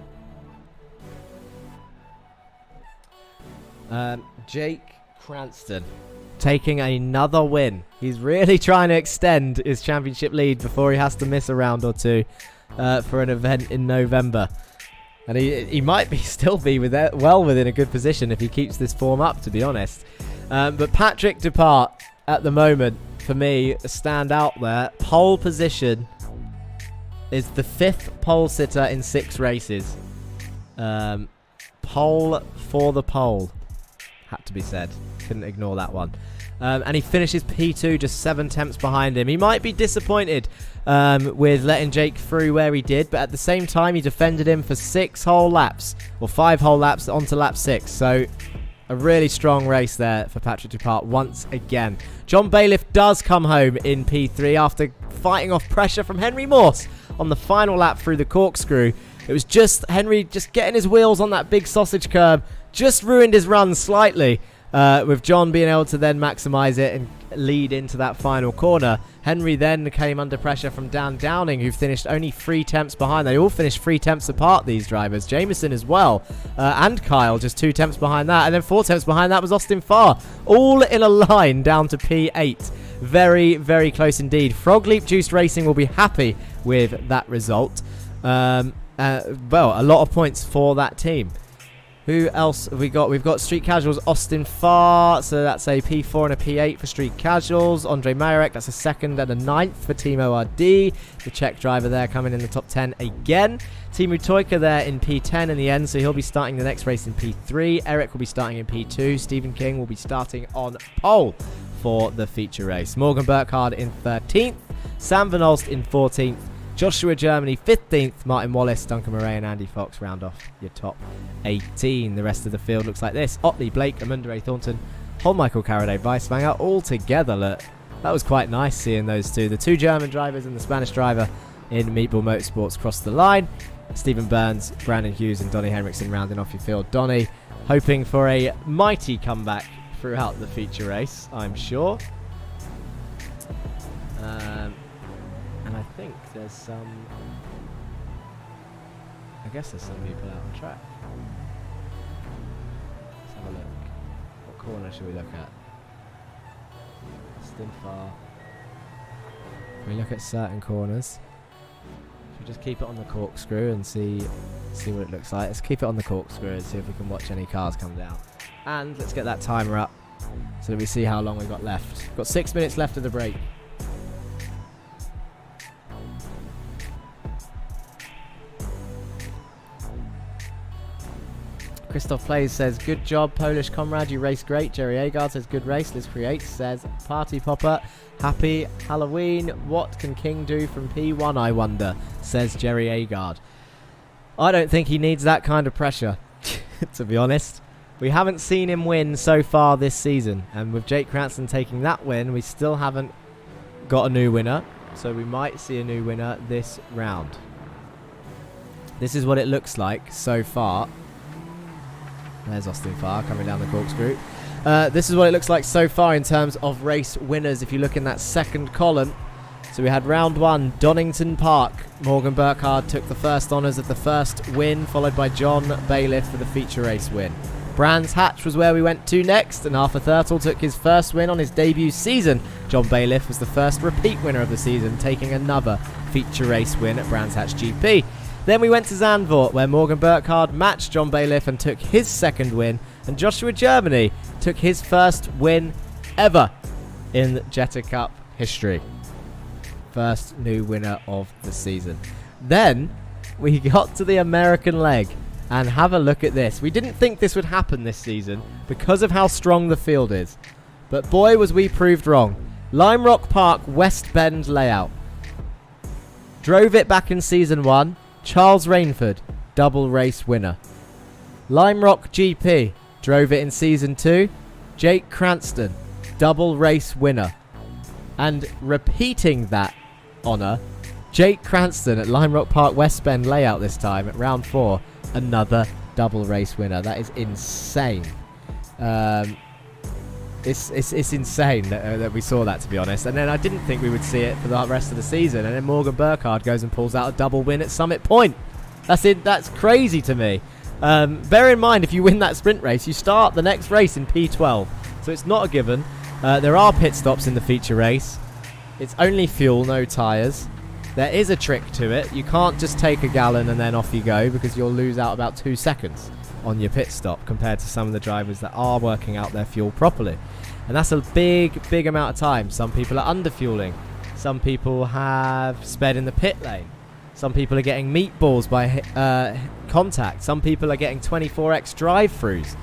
Jake Cranston taking another win. He's really trying to extend his championship lead before he has to miss a round or two for an event in November. And he might still be well within a good position if he keeps this form up, to be honest. But Patrick Dupart, at the moment, for me, stand out there. Pole position is the 5th pole sitter in 6 races. Pole for the pole. Had to be said. Couldn't ignore that one. And he finishes P2, just 7 tenths behind him. He might be disappointed with letting Jake through where he did, but at the same time, he defended him for 6 whole laps, or 5 whole laps onto lap 6. So a really strong race there for Patrick Dupart once again. John Bailiff does come home in P3 after fighting off pressure from Henry Morse on the final lap through the corkscrew. It was just Henry just getting his wheels on that big sausage curb, just ruined his run slightly. With John being able to then maximise it and lead into that final corner. Henry then came under pressure from Dan Downing, who finished only 3 tenths behind. They all finished 3 tenths apart, these drivers. Jameson as well, and Kyle just 2 tenths behind that. And then 4 tenths behind that was Austin Farr. All in a line down to P8. Very, very close indeed. Frog Leap Juiced Racing will be happy with that result. Well, a lot of points for that team. Who else have we got? We've got Street Casuals, Austin Farr. So that's a P4 and a P8 for Street Casuals. Andre Marek, that's a 2nd and a 9th for Team ORD. The Czech driver there coming in the top 10 again. Timu Toika there in P10 in the end, so he'll be starting the next race in P3. Eric will be starting in P2. Stephen King will be starting on pole for the feature race. Morgan Burkhardt in 13th. Sam Van Olst in 14th. Joshua Germany 15th, Martin Wallace, Duncan Murray and Andy Fox round off your top 18. The rest of the field looks like this. Otley, Blake, Amundere Thornton, Michael Carraday, Weisswanger all together. Look, that was quite nice seeing those two. The 2 German drivers and the Spanish driver in Meatball Motorsports crossed the line. Stephen Burns, Brandon Hughes and Donny Henriksen rounding off your field. Donny hoping for a mighty comeback throughout the feature race, I'm sure. And I think there's some... I guess there's some people out on track. Let's have a look. What corner should we look at? Still far. We look at certain corners. Should we just keep it on the corkscrew and see what it looks like? Let's keep it on the corkscrew and see if we can watch any cars come down. And let's get that timer up so that we see how long we've got left. We've got 6 minutes left of the break. Christoph Plays says, good job, Polish comrade, you raced great. Jerry Agard says, good race. Liz Creates says, party popper, happy Halloween. What can King do from P1, I wonder, says Jerry Agard. I don't think he needs that kind of pressure, to be honest. We haven't seen him win so far this season. And with Jake Cranston taking that win, we still haven't got a new winner. So we might see a new winner this round. This is what it looks like so far. There's Austin Farr coming down the corkscrew. This is what it looks like so far in terms of race winners. If you look in that second column. So we had round 1, Donington Park. Morgan Burkhardt took the first honours of the first win, followed by John Bailiff for the feature race win. Brands Hatch was where we went to next, and Arthur Thurtle took his first win on his debut season. John Bailiff was the first repeat winner of the season, taking another feature race win at Brands Hatch GP. Then we went to Zandvoort, where Morgan Burkhardt matched John Bailiff and took his second win, and Joshua Germany took his first win ever in Jetta Cup history. First new winner of the season. Then we got to the American leg, and have a look at this. We didn't think this would happen this season because of how strong the field is, but boy was we proved wrong. Lime Rock Park West Bend layout. Drove it back in season 1. Charles Rainford, double race winner. Lime Rock GP, drove it in season 2. Jake Cranston, double race winner. And repeating that honour, Jake Cranston at Lime Rock Park West Bend layout this time at round 4, another double race winner. That is insane. it's insane that we saw that, to be honest. And then I didn't think we would see it for the rest of the season. And then Morgan Burkhardt goes and pulls out a double win at Summit Point. That's it. That's crazy to me. Bear in mind, if you win that sprint race, you start the next race in P12. So it's not a given. There are pit stops in the feature race. It's only fuel, no tyres. There is a trick to it. You can't just take a gallon and then off you go, because you'll lose out about 2 seconds on your pit stop compared to some of the drivers that are working out their fuel properly. And that's a big amount of time. Some people are underfueling. Some people have sped in the pit lane. Some people are getting meatballs by contact. Some people are getting 24x drive-throughs.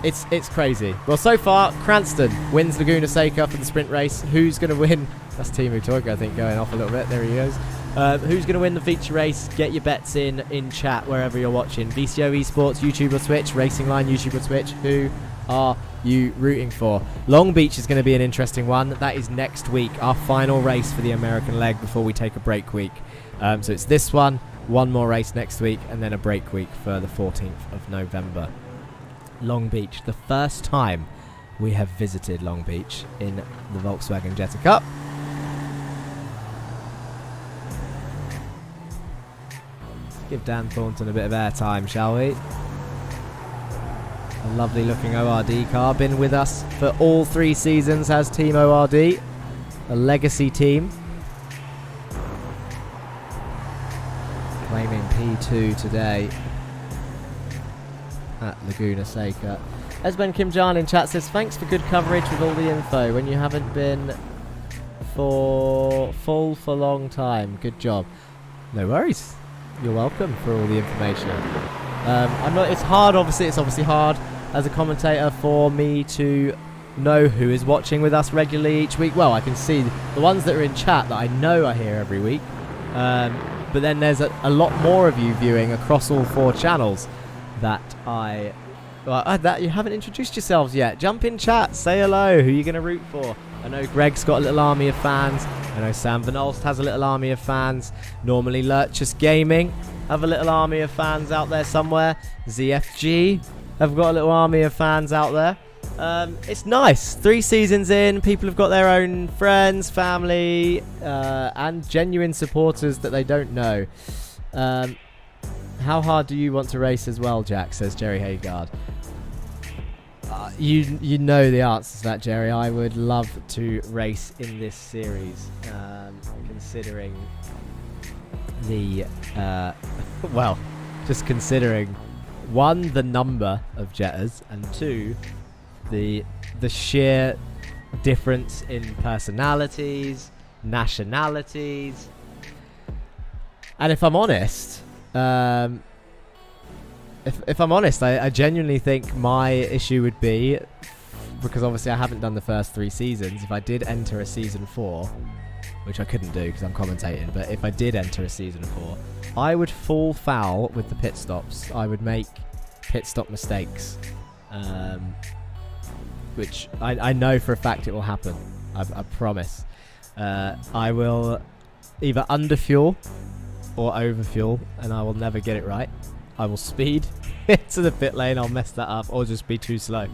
It's crazy. Well, so far, Cranston wins Laguna Seca for the sprint race. Who's going to win? That's Timu Toyka, I think, going off a little bit. There he goes. Who's going to win the feature race? Get your bets in chat wherever you're watching. VCO eSports, YouTube or Twitch. Racing Line, YouTube or Twitch. Who are you rooting for? Long Beach is going to be an interesting one. That is next week, our final race for the American leg before we take a break week. So it's this one more race next week, and then a break week for the 14th of November. Long Beach, the first time we have visited Long Beach in the Volkswagen Jetta Cup. Give Dan Thornton a bit of airtime, shall we? A lovely looking ORD car. Been with us for all 3 seasons, has Team ORD. A legacy team. Claiming P2 today at Laguna Seca. Esben Kim Jan in chat says, thanks for good coverage with all the info when you haven't been for full for a long time. Good job. No worries. You're welcome for all the information. It's hard, obviously. It's obviously hard as a commentator for me to know who is watching with us regularly each week. Well, I can see the ones that are in chat that I know are here every week. But then there's a lot more of you viewing across all 4 channels that that you haven't introduced yourselves yet. Jump in chat, say hello. Who are you going to root for? I know Greg's got a little army of fans. I know Sam Van Olst has a little army of fans. Normally Lurchus Gaming have a little army of fans out there somewhere. ZFG have got a little army of fans out there. It's nice. 3 seasons in, people have got their own friends, family, and genuine supporters that they don't know. How hard do you want to race as well, Jack, says Jerry Haygard. You know the answer to that, Jerry. I would love to race in this series, considering the just considering 1, the number of Jettas, and 2, the sheer difference in personalities, nationalities. And if I'm honest, if I'm honest, I genuinely think my issue would be, because obviously I haven't done the first 3 seasons, if I did enter a season 4, which I couldn't do because I'm commentating, but if I did enter a season 4, I would fall foul with the pit stops. I would make pit stop mistakes, which I know for a fact it will happen. I promise. I will either underfuel or overfuel, and I will never get it right. I will speed into the pit lane, I'll mess that up, or just be too slow.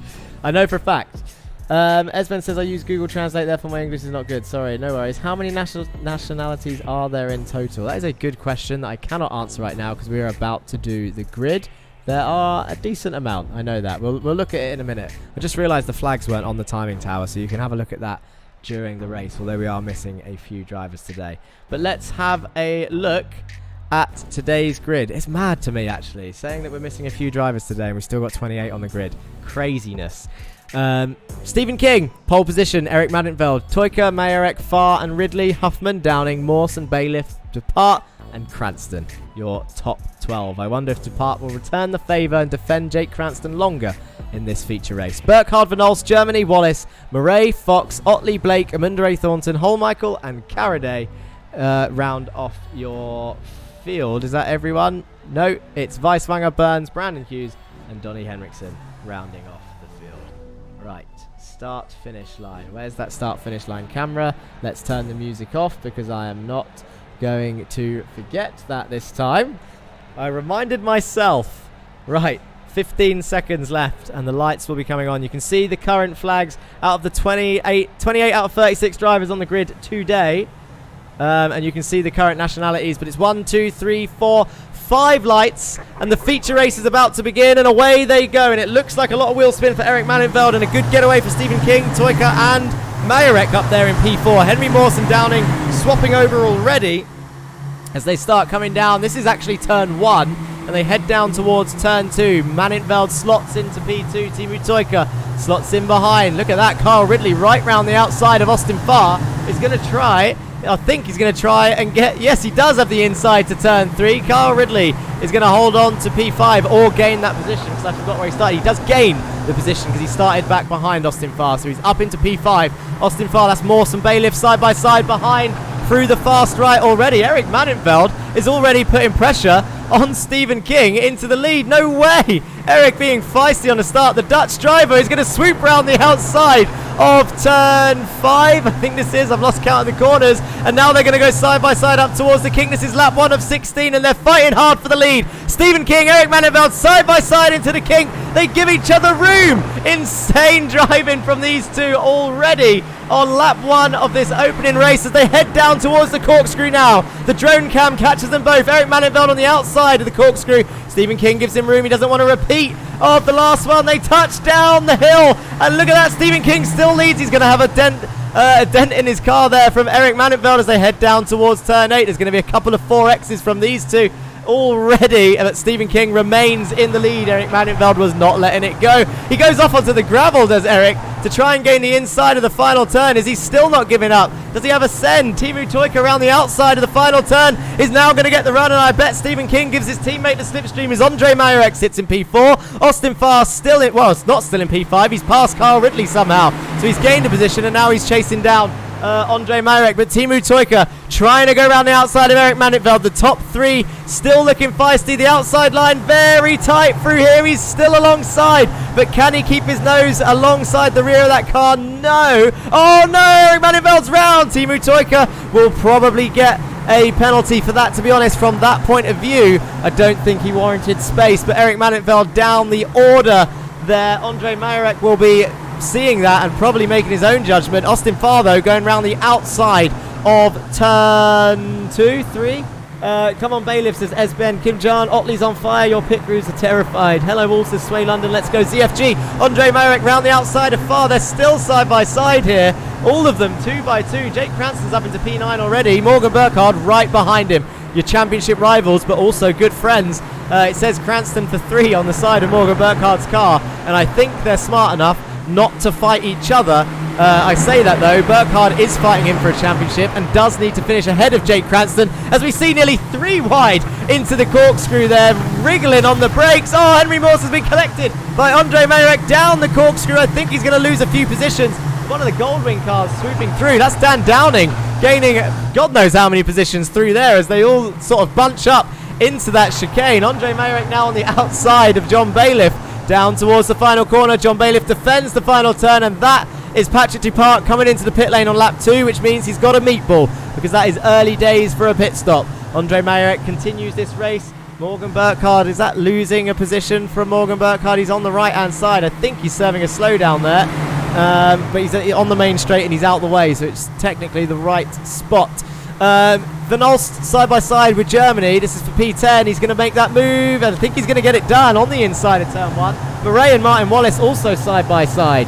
I know for a fact. Esben says, I use Google Translate, therefore my English is not good. Sorry, no worries. How many nationalities are there in total? That is a good question that I cannot answer right now because we are about to do the grid. There are a decent amount, I know that. We'll look at it in a minute. I just realised the flags weren't on the timing tower, so you can have a look at that during the race, although we are missing a few drivers today. But let's have a look at today's grid. It's mad to me, actually, saying that we're missing a few drivers today and we've still got 28 on the grid. Craziness. Stephen King, pole position. Eric Madenfeld, Toyka, Mayerek, Farr and Ridley, Huffman, Downing, Mawson, Bailiff, Depart and Cranston. Your top 12. I wonder if Depart will return the favour and defend Jake Cranston longer in this feature race. Burkhardt, Van Olst, Germany, Wallace, Murray, Fox, Otley, Blake, Amundere, Thornton, Holmichael and Carraday round off your field. Is that everyone? No, it's Weiswanger, Burns, Brandon Hughes and Donny Henriksen rounding off the field. Right, start finish line. Where's that start finish line camera? Let's turn the music off because I am not going to forget that this time. I reminded myself. Right, 15 seconds left and the lights will be coming on. You can see the current flags out of the 28 out of 36 drivers on the grid today. And you can see the current nationalities, but it's 1, 2, 3, 4, 5 lights, and the feature race is about to begin, and away they go. And it looks like a lot of wheel spin for Eric Mannenveld and a good getaway for Stephen King, Toika and Majorek up there in P4. Henry Mawson Downing swapping over already as they start coming down. This is actually turn 1. And they head down towards turn 2. Mannenveld slots into P2. Timu Toika slots in behind. Look at that. Carl Ridley right round the outside of Austin Farr is going to try. I think he's going to try and get... Yes, he does have the inside to turn 3. Carl Ridley is going to hold on to P5 or gain that position, because I forgot where he started. He does gain the position because he started back behind Austin Farr. So he's up into P5. Austin Farr, that's Mawson Bailiff side by side behind through the fast right already. Eric Mannenveld is already putting pressure on Stephen King into the lead. No way! Eric being feisty on the start. The Dutch driver is going to swoop round the outside of turn 5. I think this is. I've lost count of the corners. And now they're going to go side by side up towards the King. This is lap 1 of 16 and they're fighting hard for the lead. Stephen King, Eric Mannenveld side by side into the King. They give each other room. Insane driving from these two already on lap 1 of this opening race as they head down towards the corkscrew now. The drone cam catches them both. Eric Mannenveld on the outside of the corkscrew. Stephen King gives him room. He doesn't want to repeat of the last one. They touch down the hill. And look at that. Stephen King still leads. He's going to have a dent in his car there from Eric Mannenveld as they head down towards turn 8. There's going to be a couple of 4Xs from these two already, but Stephen King remains in the lead. Eric Mannenveld was not letting it go. He goes off onto the gravel, does Eric, to try and gain the inside of the final turn. Is he still not giving up? Does he have a send? Timu Toika around the outside of the final turn is now going to get the run, and I bet Stephen King gives his teammate the slipstream as Andre Majorek sits in P4. Austin Farr still in, well, it's not still in P5. He's passed Carl Ridley somehow, so he's gained a position and now he's chasing down Andre Majorek, but Timu Toika trying to go around the outside of Eric Mannenveld. The top 3 still looking feisty. The outside line very tight through here. He's still alongside, but can he keep his nose alongside the rear of that car? No. Oh no, Eric Mannenveld's round. Timu Toika will probably get a penalty for that, to be honest. From that point of view, I don't think he warranted space, but Eric Mannenveld down the order there. Andre Majorek will be seeing that and probably making his own judgment. Austin Farr, though, going around the outside of turn 2, 3. Come on, Bailiff, says Esben. Kim Jan, Otley's on fire. Your pit crews are terrified. Hello, Wall, says Sway London. Let's go, ZFG. Andre Majorek round the outside of Farr. They're still side by side here. All of them 2 by 2. Jake Cranston's up into P9 already. Morgan Burkhardt right behind him. Your championship rivals, but also good friends. It says Cranston for 3 on the side of Morgan Burkhardt's car, and I think they're smart enough not to fight each other. I say that though, Burkhardt is fighting him for a championship and does need to finish ahead of Jake Cranston, as we see nearly 3 wide into the corkscrew there, wriggling on the brakes. Oh, Henry Morse has been collected by Andre Majorek down the corkscrew. I think he's going to lose a few positions. One of the Goldwing cars swooping through. That's Dan Downing gaining God knows how many positions through there as they all sort of bunch up into that chicane. Andre Majorek now on the outside of John Bailiff down towards the final corner. John Bailiff defends the final turn, and that is Patrick Dupart coming into the pit lane on lap 2, which means he's got a meatball because that is early days for a pit stop. Andre Majorek continues this race. Morgan Burkhardt, is that losing a position from Morgan Burkhardt? He's on the right hand side. I think he's serving a slowdown there, but he's on the main straight and he's out the way, so it's technically the right spot. Van Olst side by side with Germany. This is for P10. He's going to make that move, and I think he's going to get it done on the inside of turn 1. Murray and Martin Wallace also side by side.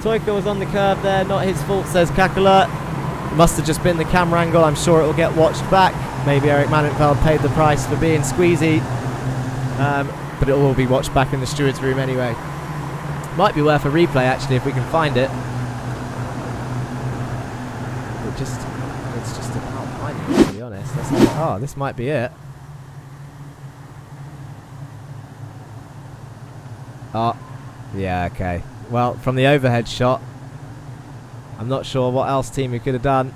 Toika was on the curb there, not his fault, says Kakula. It must have just been the camera angle. I'm sure it will get watched back. Maybe Eric Mannenveld paid the price for being squeezy, but it will all be watched back in the steward's room anyway. Might be worth a replay actually if we can find it. It's just about finding it, to be honest. Oh, this might be it. Oh, yeah, okay. Well, from the overhead shot, I'm not sure what else Timu could have done.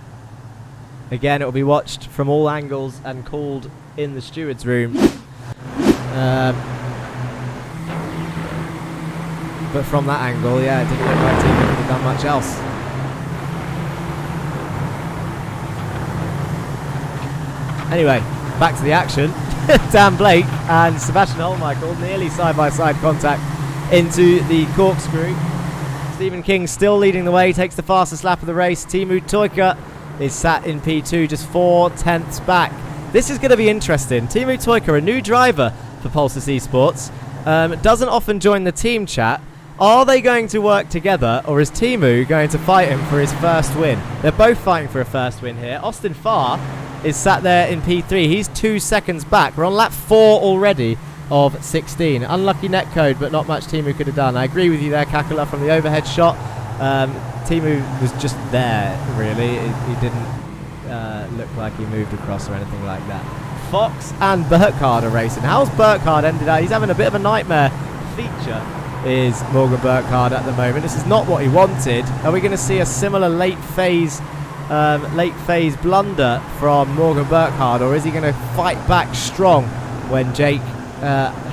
Again, it will be watched from all angles and called in the steward's room. But from that angle, yeah, it didn't look like Timu could have done much else. Anyway, back to the action. Dan Blake and Sebastian Holmichael nearly side-by-side contact into the corkscrew. Stephen King still leading the way, takes the fastest lap of the race. Teemu Toika is sat in P2, just 4/10ths back. This is going to be interesting. Teemu Toika, a new driver for Pulsus eSports, doesn't often join the team chat. Are they going to work together, or is Teemu going to fight him for his first win? They're both fighting for a first win here. Austin Farr is sat there in P3. He's 2 seconds back. We're on lap 4 already of 16. Unlucky netcode, but not much Teemu could have done. I agree with you there, Kakula, from the overhead shot. Teemu was just there, really. He didn't look like he moved across or anything like that. Fox and Burkhardt are racing. How's Burkhardt ended up? He's having a bit of a nightmare. Feature is Morgan Burkhardt at the moment. This is not what he wanted. Are we going to see a similar late phase blunder from Morgan Burkhardt, or is he going to fight back strong when Jake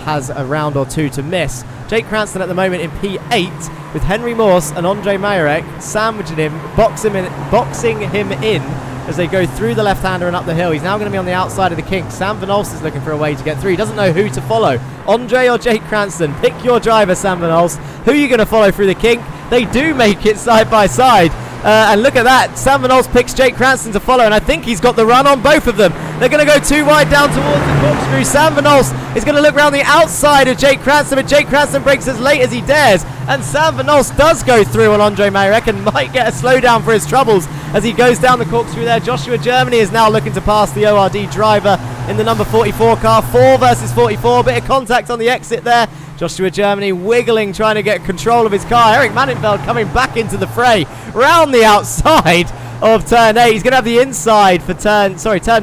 has a round or two to miss? Jake Cranston at the moment in P8 with Henry Morse and Andre Majorek sandwiching him, boxing him in as they go through the left-hander and up the hill. He's now going to be on the outside of the kink. Sam Van Olst is looking for a way to get through. He doesn't know who to follow. Andre or Jake Cranston? Pick your driver, Sam Van Olst. Who are you going to follow through the kink? They do make it side by side. And look at that. Sam Van Olst picks Jake Cranston to follow, and I think he's got the run on both of them. They're going to go too wide down towards the corkscrew. Sam Van Olst is going to look around the outside of Jake Cranston, but Jake Cranston breaks as late as he dares. And Sam Van Olst does go through on Andre Majorek and might get a slowdown for his troubles as he goes down the corkscrew there. Joshua Germany is now looking to pass the ORD driver in the number 44 car. 4 versus 44. Bit of contact on the exit there. Joshua Germany wiggling, trying to get control of his car. Eric Mannenfeld coming back into the fray round the outside of turn 8. He's going to have the inside for turn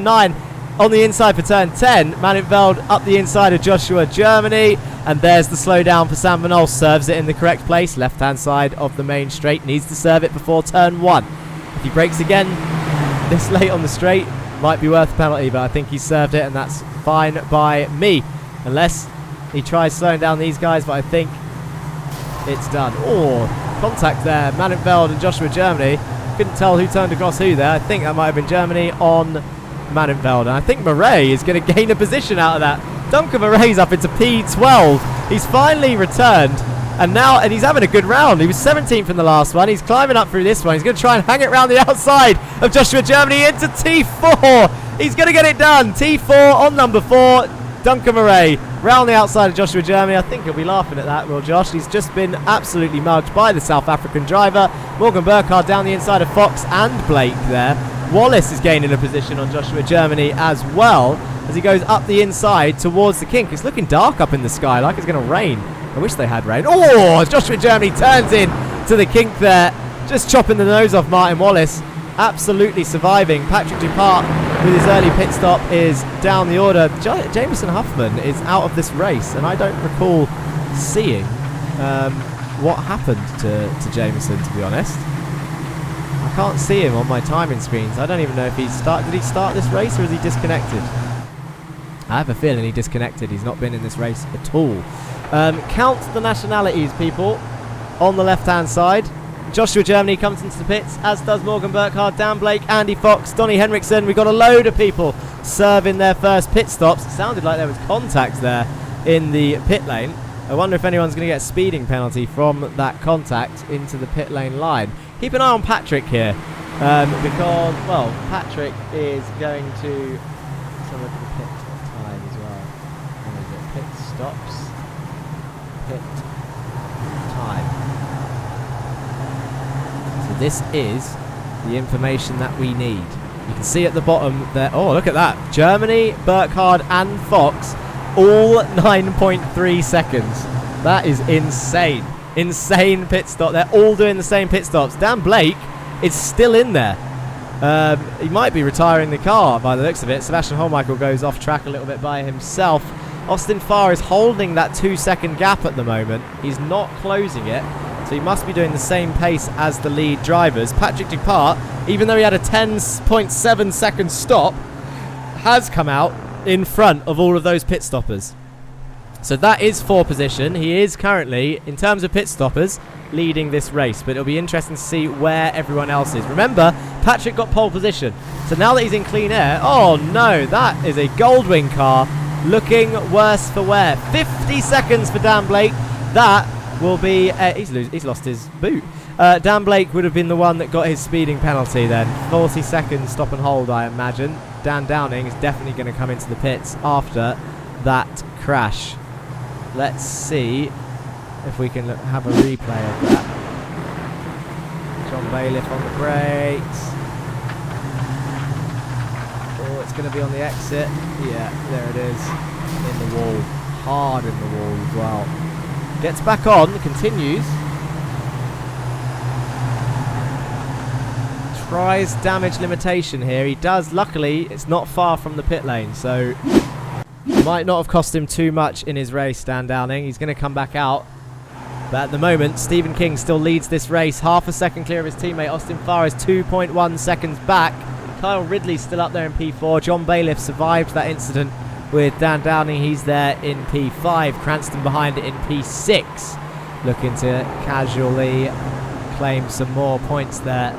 9 on the inside for turn 10. Mannenfeld up the inside of Joshua Germany. And there's the slowdown for Sam Van Olst. Serves it in the correct place. Left-hand side of the main straight. Needs to serve it before turn 1. If he breaks again this late on the straight, might be worth a penalty, but I think he served it, and that's fine by me. Unless he tries slowing down these guys, but I think it's done. Oh, contact there. Mannenfeld and Joshua Germany. Couldn't tell who turned across who there. I think that might have been Germany on Mannenfeld. And I think Murray is going to gain a position out of that. Duncan Murray's up into P12. He's finally returned. And he's having a good round. He was 17th in the last one. He's climbing up through this one. He's going to try and hang it around the outside of Joshua Germany into T4. He's going to get it done. T4 on number 4. Duncan Murray round the outside of Joshua Germany. I think he'll be laughing at that, will Josh? He's just been absolutely mugged by the South African driver. Morgan Burkhardt down the inside of Fox and Blake there. Wallace is gaining a position on Joshua Germany as well as he goes up the inside towards the kink. It's looking dark up in the sky, like it's going to rain. I wish they had rain. Oh, Joshua Germany turns in to the kink there, just chopping the nose off Martin Wallace. Absolutely surviving. Patrick Dupart with his early pit stop is down the order. Jameson Huffman is out of this race, and I don't recall seeing what happened to Jameson, to be honest. I can't see him on my timing screens. I don't even know if did he start this race, or is he disconnected? I have a feeling he disconnected. He's not been in this race at all. Count the nationalities, people, on the left-hand side. Joshua Germany comes into the pits, as does Morgan Burkhardt, Dan Blake, Andy Fox, Donny Henriksen. We've got a load of people serving their first pit stops. It sounded like there was contact there in the pit lane. I wonder if anyone's going to get a speeding penalty from that contact into the pit lane line. Keep an eye on Patrick here, because, well, Patrick is going to... Let's have a look at the pit time as well. What is it? Pit stops. Pit time. So this is the information that we need. You can see at the bottom there. Oh, look at that. Germany, Burkhardt and Fox, all 9.3 seconds. That is insane. Insane pit stop. They're all doing the same pit stops. Dan Blake is still in there. He might be retiring the car by the looks of it. Sebastian Holmichael goes off track a little bit by himself. Austin Farr is holding that 2-second gap at the moment. He's not closing it, so he must be doing the same pace as the lead drivers. Patrick Dupart, even though he had a 10.7 second stop, has come out in front of all of those pit stoppers. So that is for position. He is currently, in terms of pit stoppers, leading this race. But it'll be interesting to see where everyone else is. Remember, Patrick got pole position. So now that he's in clean air... Oh, no, that is a Goldwing car looking worse for wear. 50 seconds for Dan Blake. That will be... he's lost his boot. Dan Blake would have been the one that got his speeding penalty then. 40 seconds stop and hold, I imagine. Dan Downing is definitely going to come into the pits after that crash. Let's see if we can have a replay of that. John Bailiff on the brakes. Oh, it's going to be on the exit. Yeah, there it is. In the wall. Hard in the wall as well. Gets back on, continues. Tries damage limitation here. He does, luckily, it's not far from the pit lane, so might not have cost him too much in his race, Dan Downing. He's going to come back out. But at the moment, Stephen King still leads this race. Half a second clear of his teammate. Austin Farr is 2.1 seconds back. Kyle Ridley's still up there in P4. John Bailiff survived that incident with Dan Downing. He's there in P5. Cranston behind it in P6. Looking to casually claim some more points there.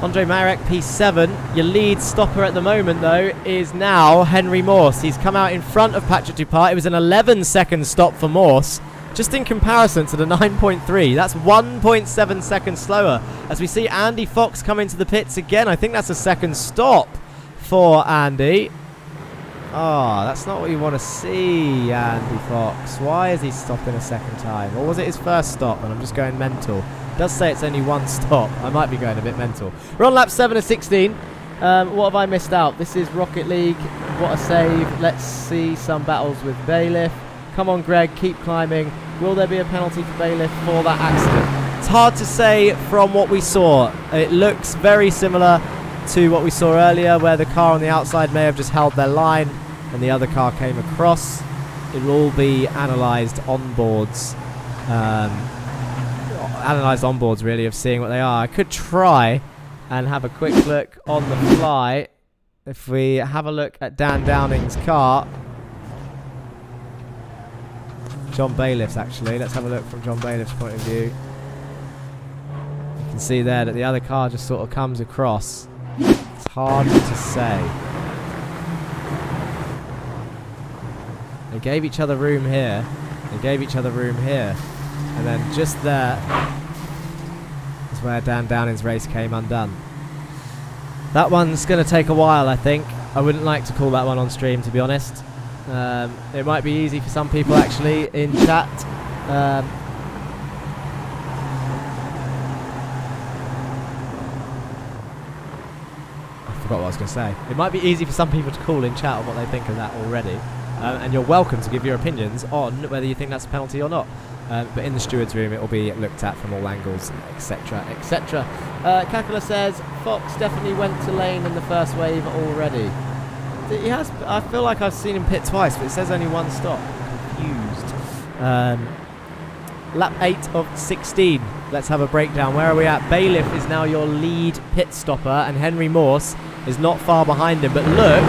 Andre Marek, P7. Your lead stopper at the moment, though, is now Henry Morse. He's come out in front of Patrick Dupart. It was an 11-second stop for Morse. Just in comparison to the 9.3, that's 1.7 seconds slower. As we see Andy Fox come into the pits again, I think that's a second stop for Andy. Oh, that's not what you want to see, Andy Fox. Why is he stopping a second time? Or was it his first stop and I'm just going mental? It does say it's only one stop. I might be going a bit mental. We're on lap 7 of 16. What have I missed out? This is Rocket League. What a save. Let's see some battles with Bailiff. Come on, Greg, keep climbing. Will there be a penalty for Bailiff for that accident? It's hard to say from what we saw. It looks very similar to what we saw earlier, where the car on the outside may have just held their line and the other car came across. It will all be analysed onboards. Analysed onboards, really, of seeing what they are. I could try and have a quick look on the fly. If we have a look at Dan Downing's car... John Bailiff's, actually. Let's have a look from John Bailiff's point of view. You can see there that the other car just sort of comes across. It's hard to say. They gave each other room here. They gave each other room here. And then just there is where Dan Downing's race came undone. That one's going to take a while, I think. I wouldn't like to call that one on stream, to be honest. It might be easy for some people actually in chat. I forgot what I was going to say. It might be easy for some people to call in chat on what they think of that already. And you're welcome to give your opinions on whether you think that's a penalty or not. But in the steward's room it will be looked at from all angles, etc, etc. Kakula says, Fox definitely went to lane in the first wave already. He has. I feel like I've seen him pit twice, but it says only one stop. I'm confused. Lap 8 of 16. Let's have a breakdown. Where are we at? Bailiff is now your lead pit stopper, and Henry Morse is not far behind him. But look,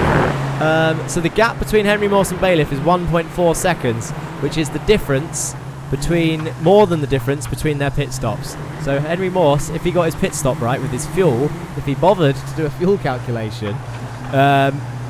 so the gap between Henry Morse and Bailiff is 1.4 seconds, which is the difference between, more than the difference between their pit stops. So Henry Morse, if he got his pit stop right with his fuel, if he bothered to do a fuel calculation,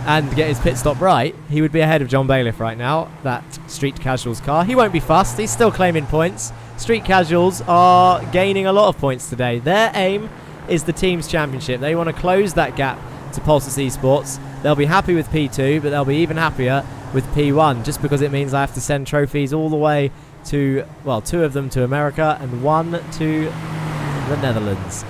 and get his pit stop right, he would be ahead of John Bailiff right now, that Street Casuals car. He won't be fussed. He's still claiming points. Street Casuals are gaining a lot of points today. Their aim is the team's championship. They want to close that gap to Pulsus eSports. They'll be happy with P2, but they'll be even happier with P1, just because it means I have to send trophies all the way to, well, 2 of them to America and 1 to the Netherlands.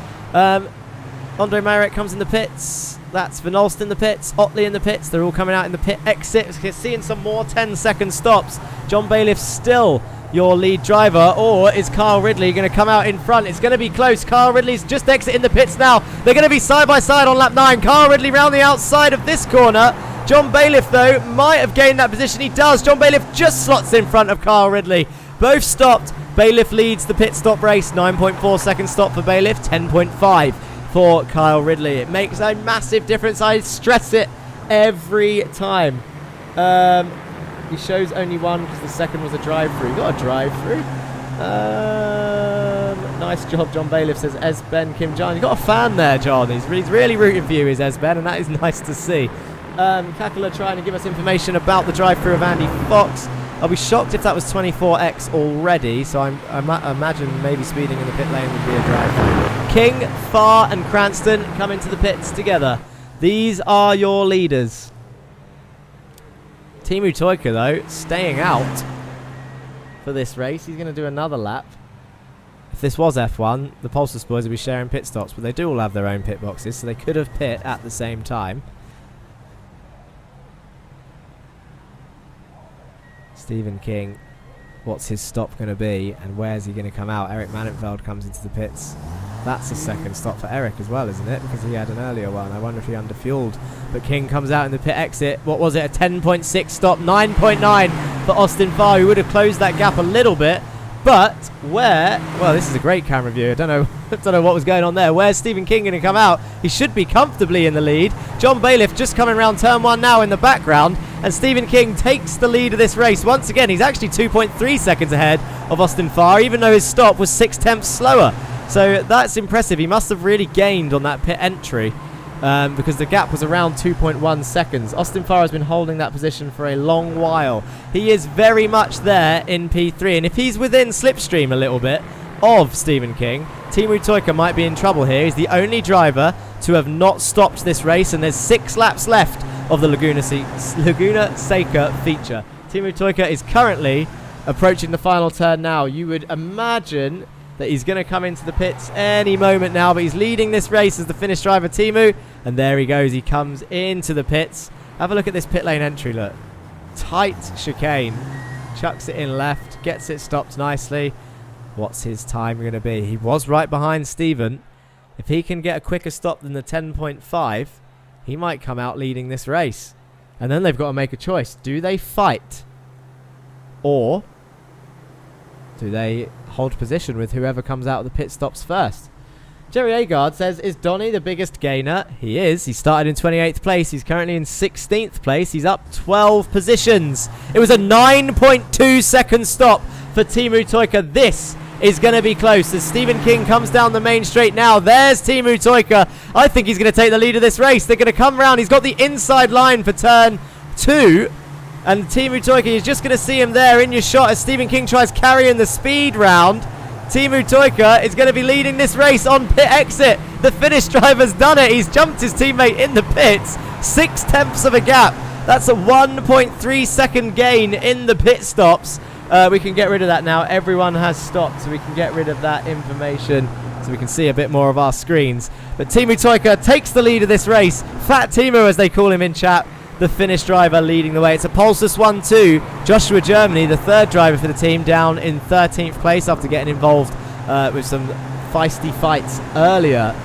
Andre Marek comes in the pits. That's Van Olst in the pits, Otley in the pits. They're all coming out in the pit exit. We're seeing some more 10-second stops. John Bailiff still your lead driver, or is Kyle Ridley going to come out in front? It's going to be close. Kyle Ridley's just exiting the pits now. They're going to be side by side on lap 9. Kyle Ridley round the outside of this corner. John Bailiff, though, might have gained that position. He does. John Bailiff just slots in front of Kyle Ridley. Both stopped. Bailiff leads the pit stop race. 9.4 second stop for Bailiff, 10.5 for Kyle Ridley. It makes a massive difference. I stress it every time. He shows only one because the second was a drive-through. Got a drive-through. Nice job, John Bailiff, says Esben Kim John. You got a fan there, John. He's really rooting for you, is Esben, and that is nice to see. Kakula trying to give us information about the drive-through of Andy Fox. I'll be shocked if that was 24X already, so I imagine maybe speeding in the pit lane would be a drive-through. King, Farr and Cranston come into the pits together. These are your leaders. Teemu Toika, though, staying out for this race. He's going to do another lap. If this was F1, the Pulsar boys would be sharing pit stops, but they do all have their own pit boxes, so they could have pit at the same time. Stephen King, what's his stop going to be, and where's he going to come out? Eric Mannenfeld comes into the pits. That's a second stop for Eric as well, isn't it? Because he had an earlier one. I wonder if he underfueled. But King comes out in the pit exit. What was it? A 10.6 stop, 9.9 for Austin Farr, who would have closed that gap a little bit. But where? Well, this is a great camera view. I don't know what was going on there. Where's Stephen King going to come out? He should be comfortably in the lead. John Bailiff just coming around turn 1 now in the background. And Stephen King takes the lead of this race. Once again, he's actually 2.3 seconds ahead of Austin Farr, even though his stop was 0.6 slower. So that's impressive. He must have really gained on that pit entry because the gap was around 2.1 seconds. Austin Farr has been holding that position for a long while. He is very much there in P3. And if he's within slipstream a little bit of Stephen King, Teemu Toika might be in trouble here. He's the only driver to have not stopped this race, and there's 6 laps left of the Laguna Seca feature. Teemu Toika is currently approaching the final turn now. You would imagine that he's going to come into the pits any moment now, but he's leading this race as the Finnish driver Teemu, and there he goes. He comes into the pits. Have a look at this pit lane entry, look. Tight chicane. Chucks it in left, gets it stopped nicely. What's his time going to be? He was right behind Stephen. If he can get a quicker stop than the 10.5, he might come out leading this race. And then they've got to make a choice. Do they fight? Or do they hold position with whoever comes out of the pit stops first? Jerry Agard says, is Donny the biggest gainer? He is. He started in 28th place. He's currently in 16th place. He's up 12 positions. It was a 9.2 second stop for Teemu Toika. This is going to be close as Stephen King comes down the main straight now. There's Teemu Toika. I think he's going to take the lead of this race. They're going to come round. He's got the inside line for turn 2. And Teemu Toika, you're just going to see him there in your shot as Stephen King tries carrying the speed round. Teemu Toika is going to be leading this race on pit exit. The Finnish driver's done it. He's jumped his teammate in the pits. 0.6 of a gap. That's a 1.3 second gain in the pit stops. We can get rid of that now. Everyone has stopped, so we can get rid of that information so we can see a bit more of our screens. But Teemu Toika takes the lead of this race. Fat Teemu, as they call him in chat. The Finnish driver leading the way. It's a Pulsus 1-2. Joshua Germany, the third driver for the team, down in 13th place after getting involved with some feisty fights earlier.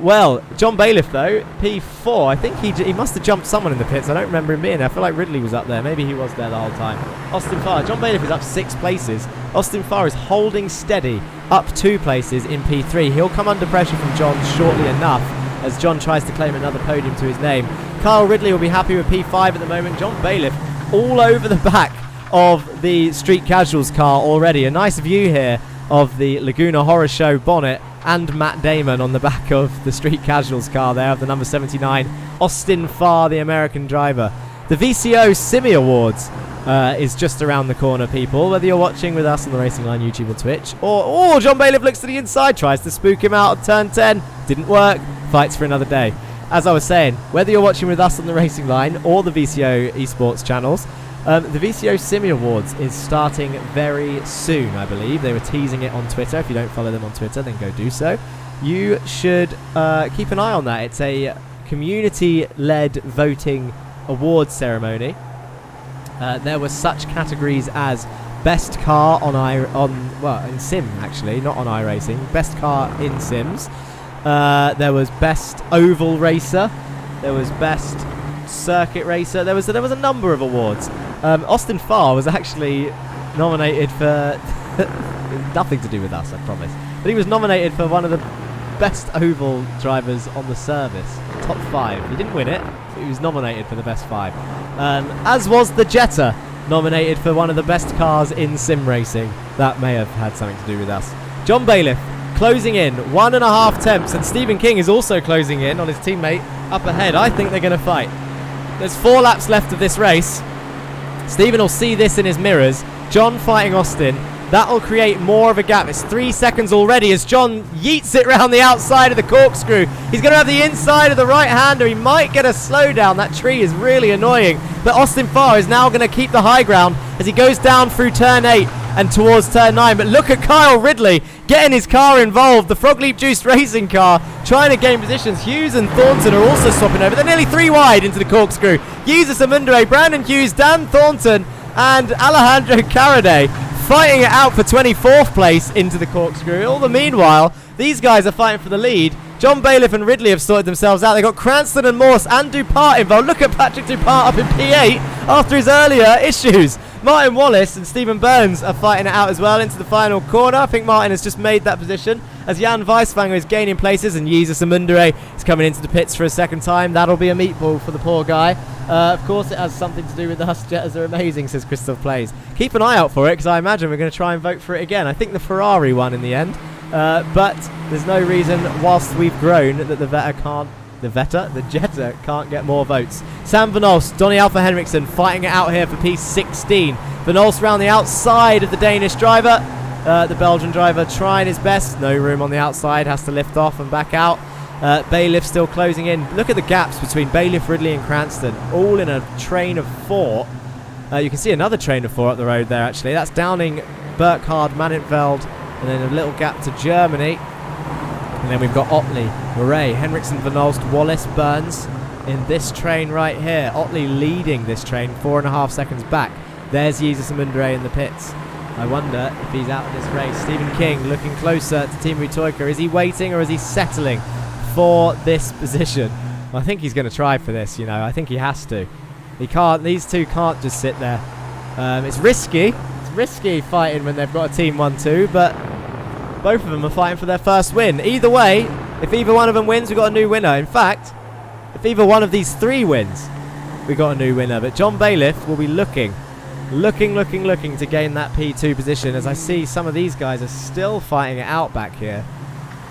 Well, John Bailiff, though, P4. I think he must have jumped someone in the pits. I don't remember him being there. I feel like Ridley was up there. Maybe he was there the whole time. Austin Farr. John Bailiff is up 6 places. Austin Farr is holding steady, up 2 places in P3. He'll come under pressure from John shortly enough as John tries to claim another podium to his name. Kyle Ridley will be happy with P5 at the moment. John Bailiff all over the back of the Street Casuals car already. A nice view here of the Laguna Horror Show bonnet and Matt Damon on the back of the Street Casuals car there of the number 79. Austin Farr, the American driver. The VCO Simi Awards is just around the corner, people. Whether you're watching with us on the Racing Line YouTube or Twitch, or John Bailiff looks to the inside, tries to spook him out of turn 10. Didn't work. Fights for another day. As I was saying, whether you're watching with us on the Racing Line or the VCO eSports channels, the VCO Simi Awards is starting very soon, I believe. They were teasing it on Twitter. If you don't follow them on Twitter, then go do so. You should keep an eye on that. It's a community-led voting awards ceremony. There were such categories as best car in sim, actually, not on iRacing. Best car in Sims. There was best oval racer. There was best circuit racer. There was a number of awards. Austin Farr was actually nominated for nothing to do with us, I promise. But he was nominated for one of the best oval drivers on the service, top 5. He didn't win it, but he was nominated for the best 5. As was the Jetta, nominated for one of the best cars in sim racing. That may have had something to do with us. John Bailiff closing in 1.5 temps, and Stephen King is also closing in on his teammate up ahead. I think they're going to fight. There's 4 laps left of this race. Stephen will see this in his mirrors. John fighting Austin. That'll create more of a gap. It's 3 seconds already as John yeets it round the outside of the corkscrew. He's going to have the inside of the right-hander. He might get a slowdown. That tree is really annoying. But Austin Farr is now going to keep the high ground as he goes down through turn 8 and towards turn 9. But look at Kyle Ridley getting his car involved. The Frog Leap Juiced racing car trying to gain positions. Hughes and Thornton are also swapping over. They're nearly 3 wide into the corkscrew. Jesus Amundere, Brandon Hughes, Dan Thornton and Alejandro Caraday fighting it out for 24th place into the corkscrew. All the meanwhile, these guys are fighting for the lead. John Bailiff and Ridley have sorted themselves out. They've got Cranston and Morse and Dupart involved. Look at Patrick Dupart up in P8 after his earlier issues. Martin Wallace and Stephen Burns are fighting it out as well into the final corner. I think Martin has just made that position as Jan Weisfanger is gaining places and Jesus Amundere is coming into the pits for a second time. That'll be a meatball for the poor guy. Of course it has something to do with us. Jettas are amazing, says Christoph Plays. Keep an eye out for it because I imagine we're going to try and vote for it again. I think the Ferrari won in the end. But there's no reason whilst we've grown that the Jetta can't get more votes. Sam Van Olst, Donny Alpha Henriksen fighting it out here for P16. Van Olst round the outside of the Danish driver. The Belgian driver trying his best. No room on the outside, has to lift off and back out. Bailiff still closing in. Look at the gaps between Bailiff, Ridley and Cranston, all in a train of 4. You can see another train of 4 up the road there actually. That's Downing, Burkhardt, Manenfeld, and then a little gap to Germany. And then we've got Otley, Murray, Henriksen, Van Olst, Wallace, Burns in this train right here. Otley leading this train, 4.5 seconds back. There's Jesus Amundere in the pits. I wonder if he's out of this race. Stephen King looking closer to Teemu Tuikka. Is he waiting or is he settling for this position? Well, I think he's going to try for this, you know. I think he has to. He can't. These two can't just sit there. It's risky. It's risky fighting when they've got a team 1-2, but both of them are fighting for their first win. Either way, if either one of them wins, we've got a new winner. In fact, if either one of these 3 wins, we've got a new winner. But John Bailiff will be looking to gain that P2 position as I see some of these guys are still fighting it out back here.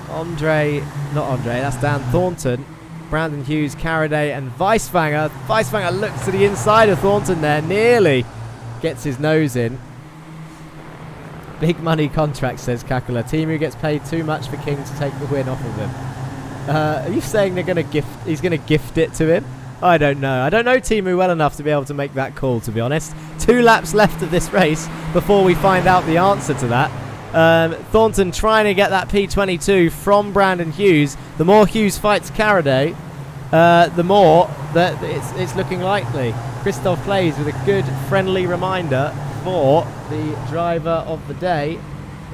That's Dan Thornton, Brandon Hughes, Caraday and Weisfanger. Weisfanger looks to the inside of Thornton there, nearly gets his nose in. Big money contract, says Kakula. Teemu gets paid too much for King to take the win off of him. Are you saying he's going to gift it to him? I don't know. I don't know Teemu well enough to be able to make that call, to be honest. 2 laps left of this race before we find out the answer to that. Thornton trying to get that P22 from Brandon Hughes. The more Hughes fights Caraday, the more that it's looking likely. Christoph Plays with a good friendly reminder for the driver of the day.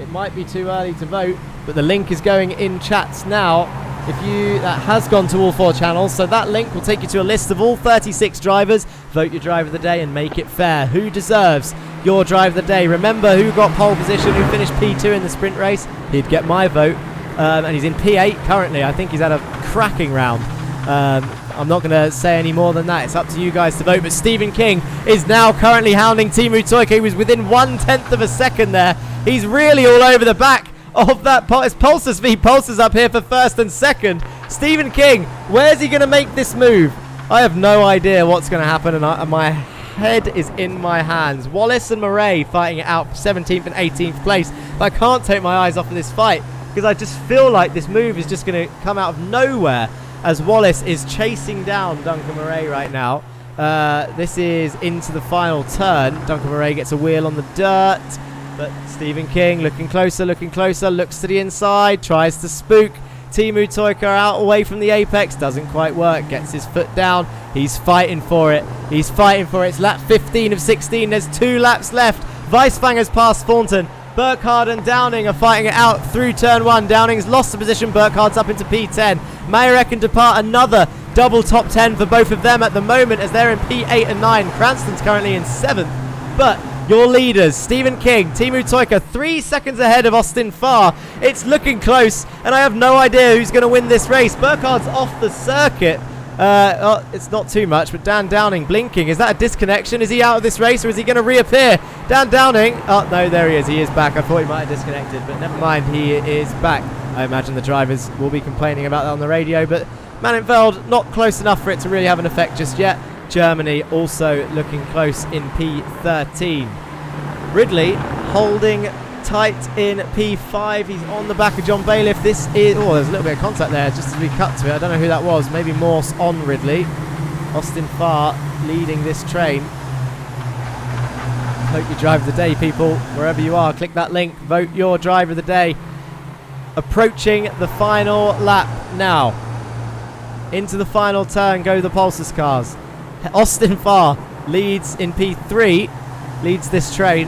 It might be too early to vote, but the link is going in chats now. That has gone to all 4 channels, so that link will take you to a list of all 36 drivers. Vote your driver of the day and make it fair. Who deserves your driver of the day? Remember who got pole position, who finished P2 in the sprint race. He'd get my vote, and he's in P8 currently. I think he's had a cracking round. I'm not going to say any more than that. It's up to you guys to vote. But Stephen King is now currently hounding Teemu Tuikka. He was within 1/10 of a second there. He's really all over the back of that. It's Pulsars v Pulsars up here for first and second. Stephen King, where's he going to make this move? I have no idea what's going to happen, and my head is in my hands. Wallace and Murray fighting it out, 17th and 18th place. But I can't take my eyes off of this fight because I just feel like this move is just going to come out of nowhere as Wallace is chasing down Duncan Murray right now. This is into the final turn. Duncan Murray gets a wheel on the dirt. But Stephen King looking closer, looks to the inside, tries to spook Teemu Tuikka out away from the apex, doesn't quite work, gets his foot down, he's fighting for it, it's lap 15 of 16, there's 2 laps left, Weisfanger's past Thornton, Burkhardt and Downing are fighting it out through turn 1, Downing's lost the position, Burkhardt's up into P10, Mayerek and Depart another double top 10 for both of them at the moment as they're in P8 and 9, Cranston's currently in 7th, but your leaders, Stephen King, Teemu Tuikka, 3 seconds ahead of Austin Farr. It's looking close, and I have no idea who's going to win this race. Burkhardt's off the circuit. It's not too much, but Dan Downing blinking. Is that a disconnection? Is he out of this race, or is he going to reappear? Dan Downing. Oh, no, there he is. He is back. I thought he might have disconnected, but never mind. He is back. I imagine the drivers will be complaining about that on the radio, but Manenfeld not close enough for it to really have an effect just yet. Germany also looking close in P13. Ridley holding tight in P5. He's on the back of John Bailiff. This is... Oh, there's a little bit of contact there just as we cut to it. I don't know who that was. Maybe Morse on Ridley. Austin Farr leading this train. Hope you drive of the day, people. Wherever you are, click that link. Vote your driver of the day. Approaching the final lap now. Into the final turn go the Pulsars cars. Austin Farr leads in P3. Leads this train.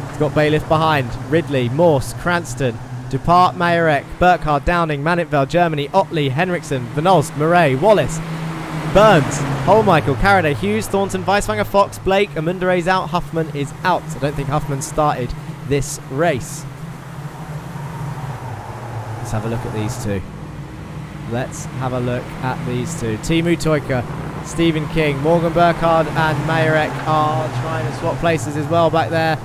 He's got Bailiff behind. Ridley, Morse, Cranston, Dupart, Mayerek, Burkhardt, Downing, Manitveld, Germany, Otley, Henriksen, Van Olst, Murray, Wallace, Burns, Holmichael, Carraday, Hughes, Thornton, Weiswanger, Fox, Blake, Amundare's out, Huffman is out. I don't think Huffman started this race. Let's have a look at these two. Let's have a look at these two. Teemu Toika, Stephen King, Morgan Burkhardt and Mayerek are trying to swap places as well back there.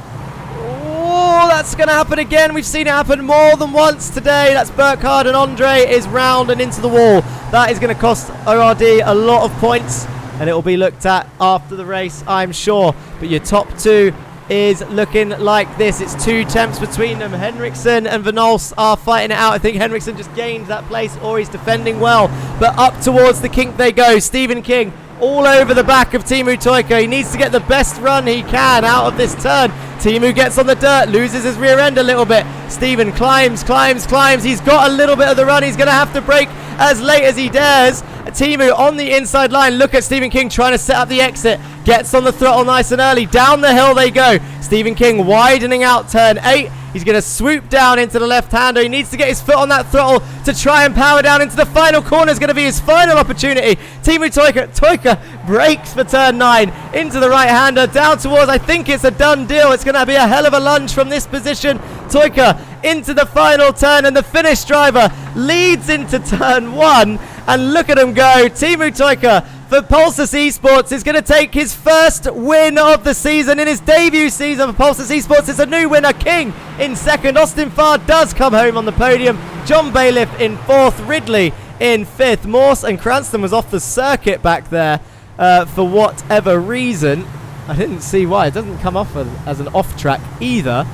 Oh, that's going to happen again. We've seen it happen more than once today. That's Burkhardt and Andre is round and into the wall. That is going to cost ORD a lot of points and it will be looked at after the race, I'm sure. But your top two is looking like this. It's two temps between them. Henriksen and Van Olst are fighting it out. I think Henriksen just gained that place or he's defending well. But up towards the kink they go. Stephen King all over the back of Teemu Toika. He needs to get the best run he can out of this turn. Teemu gets on the dirt, loses his rear end a little bit. Stephen climbs. He's got a little bit of the run. He's going to have to brake as late as he dares. Teemu on the inside line. Look at Stephen King trying to set up the exit. Gets on the throttle nice and early. Down the hill they go. Stephen King widening out turn 8. He's going to swoop down into the left-hander. He needs to get his foot on that throttle to try and power down into the final corner. Is going to be his final opportunity. Teemu Toika brakes for turn 9 into the right-hander. Down towards, I think it's a done deal. It's going to be a hell of a lunge from this position. Toika into the final turn and the Finnish driver leads into turn 1. And look at him go. Teemu Toika for Pulsars eSports is going to take his first win of the season in his debut season for Pulsars eSports. It's a new winner. King in second. Austin Farr does come home on the podium. John Bailiff in 4th. Ridley in 5th. Morse and Cranston was off the circuit back there for whatever reason. I didn't see why. It doesn't come off as an off track either.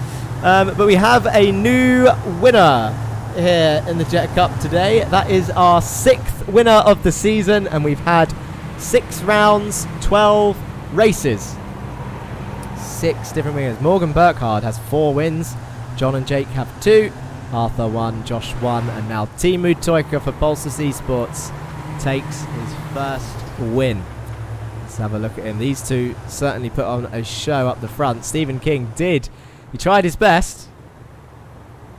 But we have a new winner here in the Jetta Cup today. That is our 6th winner of the season, and we've had 6 rounds, 12 races. 6 different winners. Morgan Burkhardt has 4 wins. John and Jake have 2. Arthur 1, Josh 1, and now Teemu Toika for Pulsars eSports takes his first win. Let's have a look at him. These two certainly put on a show up the front. Stephen King did. He tried his best.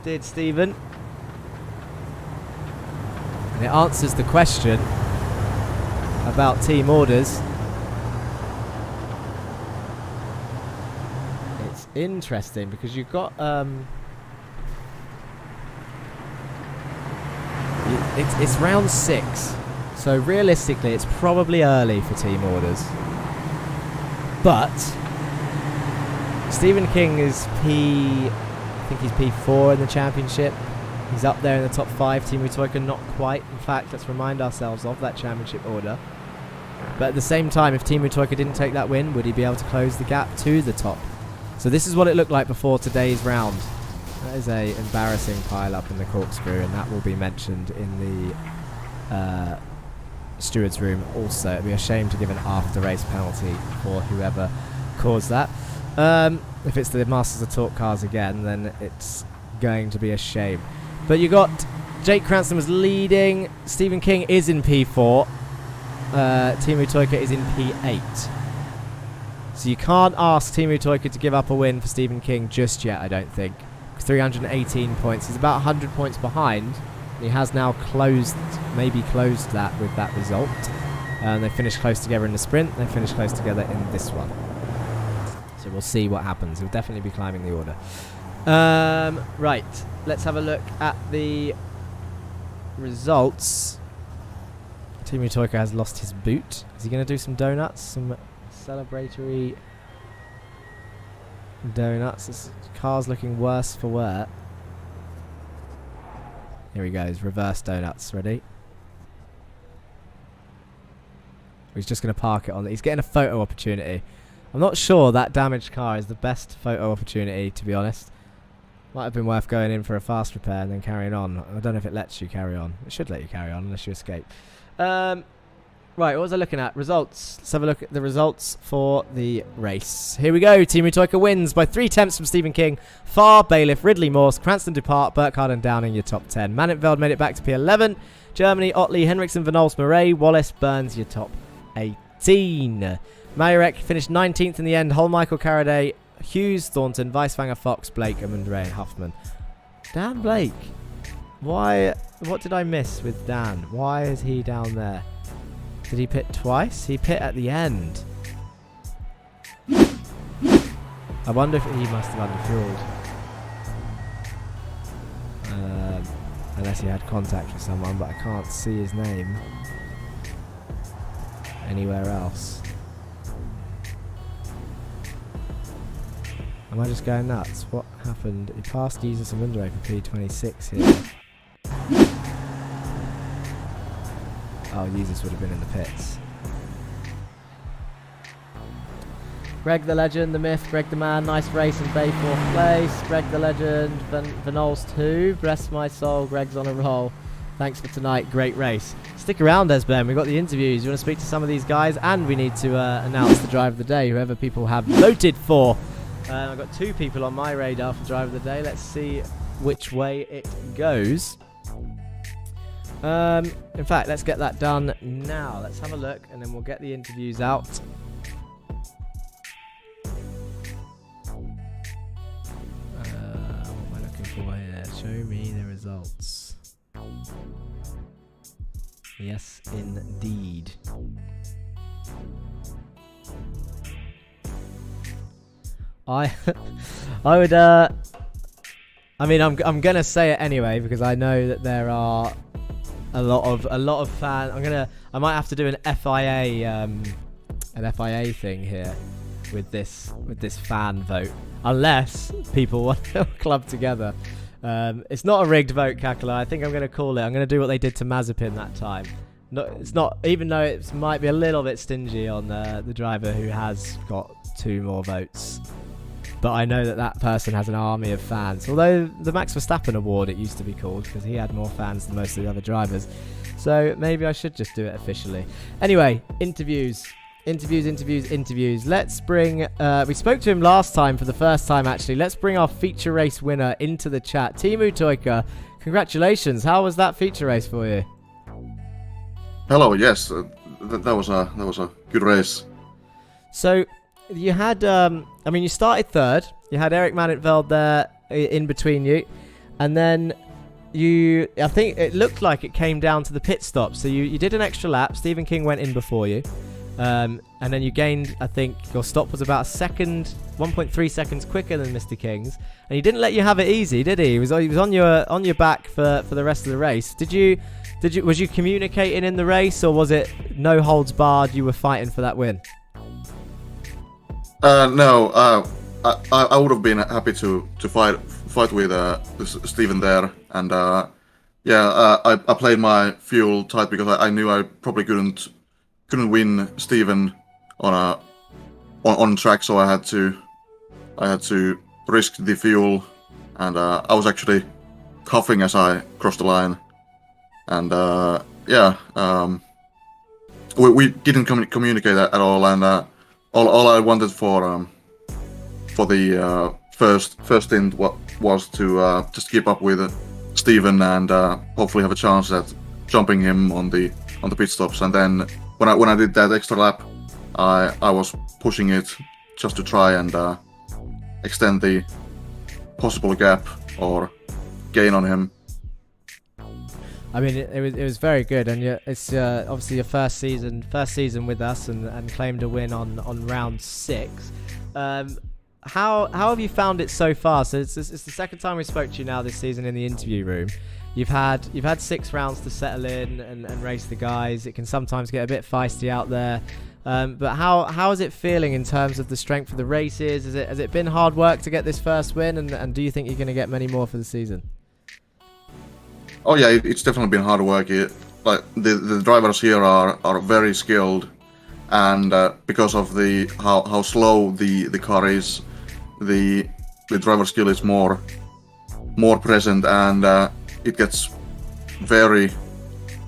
Did Stephen. And it answers the question about team orders. It's interesting because you've got it's round 6, so realistically it's probably early for team orders, but Stephen King is I think he's P4 in the championship. He's up there in the top 5. Teemu Toika not quite. In fact, let's remind ourselves of that championship order. But at the same time, if Teemu Toika didn't take that win, would he be able to close the gap to the top? So this is what it looked like before today's round. That is a embarrassing pile-up in the corkscrew, and that will be mentioned in the steward's room also. It would be a shame to give an after-race penalty for whoever caused that. If it's the Masters of Talk cars again, then it's going to be a shame. But you got Jake Cranston was leading. Stephen King is in P4. Teemu Toika is in P8. So you can't ask Teemu Toika to give up a win for Stephen King just yet, I don't think. 318 points. He's about 100 points behind. He has now closed that with that result. They finished close together in the sprint. They finished close together in this one. So we'll see what happens. He'll definitely be climbing the order. Right. Let's have a look at the results. Teemu Toika has lost his boot. Is he going to do some donuts? Some celebratory donuts. This car's looking worse for wear. Here he goes. Reverse donuts. Ready? He's just going to park it on. He's getting a photo opportunity. I'm not sure that damaged car is the best photo opportunity, to be honest. Might have been worth going in for a fast repair and then carrying on. I don't know if it lets you carry on. It should let you carry on unless you escape. Right, what was I looking at? Results. Let's have a look at the results for the race. Here we go. Team Utoika wins by 3 tenths from Stephen King. Farr, Bailiff, Ridley Morse, Cranston Dupart, Burkhardt and Downing your top 10. Mannitveld made it back to P11. Germany, Otley, Henriksen, Van Olst, Murray, Wallace, Burns your top 18. Majorek finished 19th in the end. Holmichael, Carraday, Hughes, Thornton, Weiswanger, Fox, Blake, Amundray and Huffman. Dan Blake. Why? What did I miss with Dan? Why is he down there? Did he pit twice? He pit at the end. I wonder if he must have underfueled. Unless he had contact with someone, but I can't see his name anywhere else. Am I just going nuts? What happened? He passed Jesus and Windray for P26 here. Oh, Jesus would have been in the pits. Greg the Legend, the Myth, Greg the Man, nice race in Bay 4th place. Greg the Legend, Van Olst 2, bless my soul, Greg's on a roll. Thanks for tonight, great race. Stick around, Esben, we've got the interviews. You want to speak to some of these guys, and we need to announce the drive of the day, whoever people have voted for. I've got 2 people on my radar for drive of the day. Let's see which way it goes. In fact, let's get that done now. Let's have a look and then we'll get the interviews out. What am I looking for here? Show me the results. Yes, indeed. I would I mean I'm gonna say it anyway because I know that there are a lot of fans. I might have to do an FIA thing here with this fan vote, unless people want to club together. It's not a rigged vote, Kakala. I think I'm gonna call it. I'm gonna do what they did to Mazepin that time. No, it's not, even though it might be a little bit stingy on the driver who has got 2 more votes. But I know that person has an army of fans. Although the Max Verstappen Award, it used to be called, because he had more fans than most of the other drivers. So maybe I should just do it officially. Anyway, interviews. Let's bring... we spoke to him last time for the first time, actually. Let's bring our feature race winner into the chat. Team Utoika, congratulations. How was that feature race for you? Hello, yes. That was a good race. So... you had, I mean, you started 3rd. You had Eric Mannitveld there in between you. And then I think it looked like it came down to the pit stop. So you did an extra lap. Stephen King went in before you. And then you gained, I think, your stop was about 1.3 seconds quicker than Mr. King's. And he didn't let you have it easy, did he? He was on your back for the rest of the race. Was you communicating in the race, or was it no holds barred, you were fighting for that win? No, I would have been happy to fight with Steven there, and I played my fuel tight because I knew I probably couldn't win Steven on track, so I had to risk the fuel, and I was actually coughing as I crossed the line, and we didn't communicate at all, and. All I wanted for the first stint was to just keep up with Steven and hopefully have a chance at jumping him on the pit stops. And then when I did that extra lap, I was pushing it just to try and extend the possible gap or gain on him. I mean, it was very good, and it's obviously your first season with us, and claimed a win on round 6. How have you found it so far? So it's the second time we spoke to you now this season in the interview room. You've had 6 rounds to settle in and race the guys. It can sometimes get a bit feisty out there, but how is it feeling in terms of the strength of the races? Has it been hard work to get this first win, and do you think you're going to get many more for the season? Oh yeah, it's definitely been hard work. Like the drivers here are very skilled, and because of the how slow the car is, the driver skill is more present, and it gets very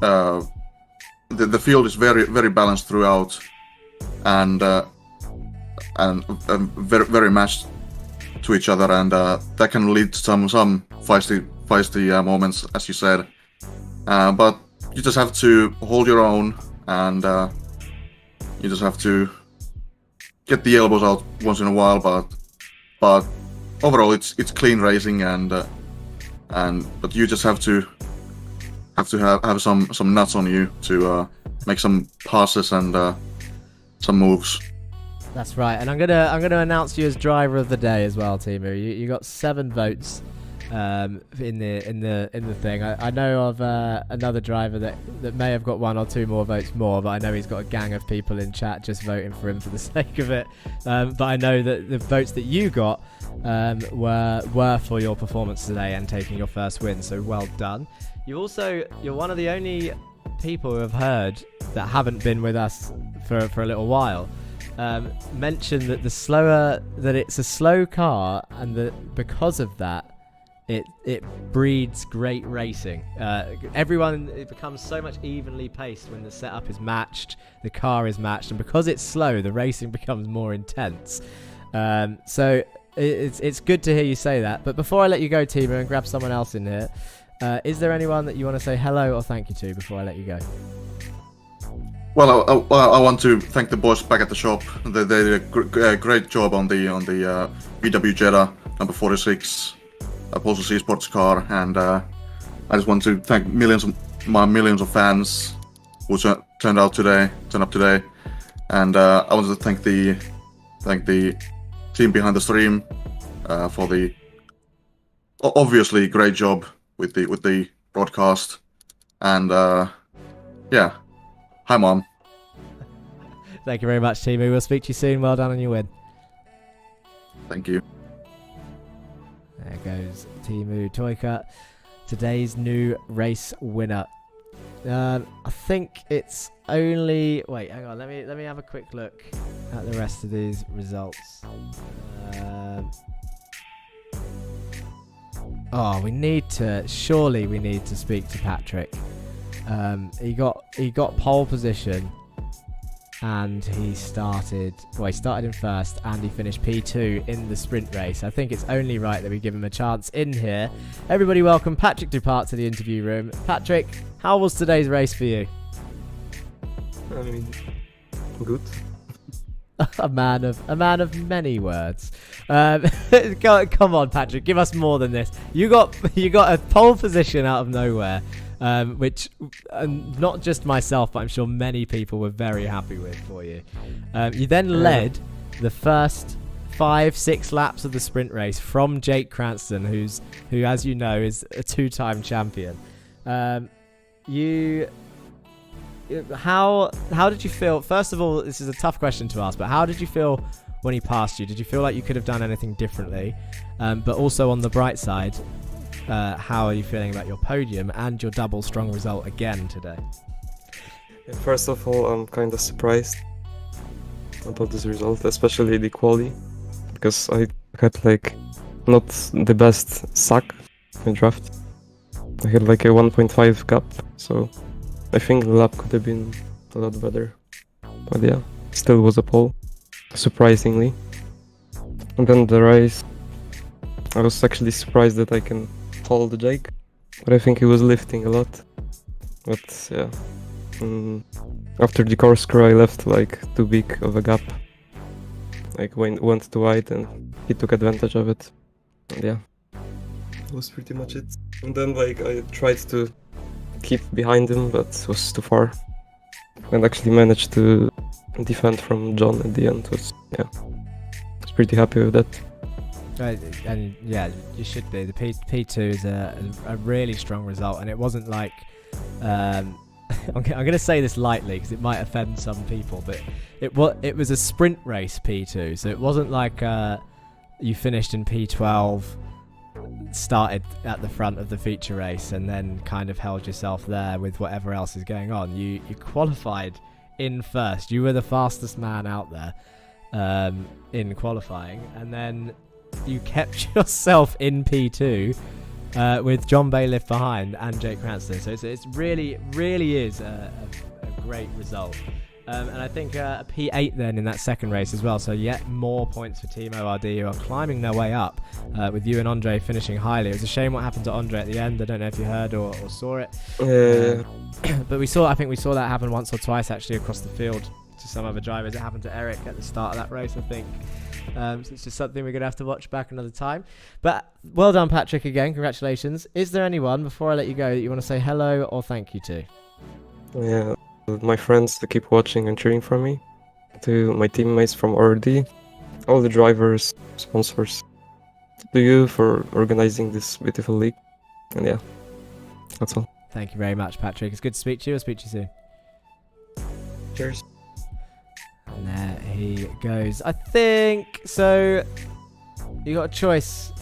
the field is very balanced throughout, and very matched to each other, and that can lead to some feisty moments, as you said. But you just have to hold your own, and you just have to get the elbows out once in a while. But overall, it's clean racing, but you just have to have some nuts on you to make some passes and some moves. That's right, and I'm gonna announce you as driver of the day as well, Teemu. You got 7 votes in the thing. I know of another driver that may have got 1 or 2 more votes more, but I know he's got a gang of people in chat just voting for him for the sake of it. But I know that the votes that you got were for your performance today and taking your first win. So well done. You're one of the only people who have heard that haven't been with us for a little while. Mentioned that that it's a slow car, and that because of that, it breeds great racing. It becomes so much evenly paced when the setup is matched, the car is matched, and because it's slow, the racing becomes more intense. So it's good to hear you say that. But before I let you go, Teemu, and grab someone else in here, is there anyone that you want to say hello or thank you to before I let you go? Well, I want to thank the boys back at the shop. They did a great job on the VW Jetta number 46 Pulse eSports car, and I just want to thank my millions of fans who turned up today, and I want to thank the team behind the stream for the obviously great job with the broadcast, and yeah. Hi, Mom. Thank you very much, Teemu. We'll speak to you soon. Well done on your win. Thank you. There goes Teemu Toika, today's new race winner. I think it's only... Wait, hang on. Let me have a quick look at the rest of these results. We need to speak to Patrick. He got pole position, and he started in first, and he finished P2 in the sprint race. I think it's only right that we give him a chance in here. Everybody welcome Patrick Dupart to the interview room. Patrick, how was today's race for you? I mean, good. a man of many words. Come on, Patrick, give us more than this. You got a pole position out of nowhere. Which not just myself, but I'm sure many people were very happy with for you. You then led the first 5-6 laps of the sprint race from Jake Cranston, who, as you know, is a 2-time champion. How did you feel? First of all, this is a tough question to ask, but how did you feel when he passed you? Did you feel like you could have done anything differently? But also on the bright side, how are you feeling about your podium and your double strong result again today? First of all, I'm kind of surprised about this result, especially the quali, because I had not the best suck in draft. I had a 1.5 gap, so I think the lap could have been a lot better. But yeah, still was a pole, surprisingly. And then the race, I was actually surprised that I can hold Jake, but I think he was lifting a lot. But yeah, after the corkscrew I left too big of a gap, went too wide, and he took advantage of it. And yeah, that was pretty much it. And then I tried to keep behind him, but it was too far, and actually managed to defend from John at the end. I was pretty happy with that. And yeah, you should be. The P2 is a really strong result, and it wasn't like I'm going to say this lightly because it might offend some people, but it was a sprint race P2, so it wasn't like you finished in P12, started at the front of the feature race, and then kind of held yourself there with whatever else is going on. You qualified in first. You were the fastest man out there in qualifying, and then you kept yourself in P2 with John Bailiff behind and Jake Cranston. So it's really is a great result. And I think a P8 then in that second race as well. So yet more points for Team ORD, who are climbing their way up, with you and Andre finishing highly. It was a shame what happened to Andre at the end. I don't know if you heard or saw it. But I think we saw that happen once or twice actually across the field to some other drivers. It happened to Eric at the start of that race, I think. So it's just something we're going to have to watch back another time. But well done, Patrick, again. Congratulations. Is there anyone, before I let you go, that you want to say hello or thank you to? Yeah, my friends to keep watching and cheering for me, to my teammates from RD, all the drivers, sponsors, to you for organizing this beautiful league. And yeah, that's all. Thank you very much, Patrick. It's good to speak to you. I'll speak to you soon. Cheers. And there he goes. I think so. You got a choice: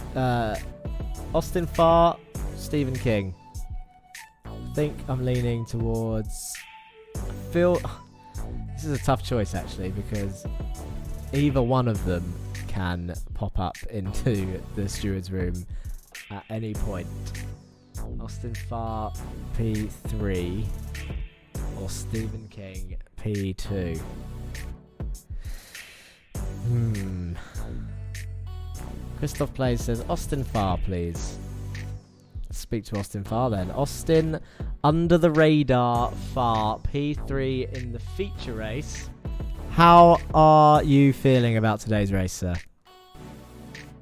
Austin Farr, Stephen King. I think I'm leaning towards Phil. This is a tough choice actually, because either one of them can pop up into the steward's room at any point. Austin Farr P3 or Stephen King P2. Christoph Plays says Austin Farr, please. Let's speak to Austin Farr then. Austin, under the radar Farr P3 in the feature race. How are you feeling about today's race, sir?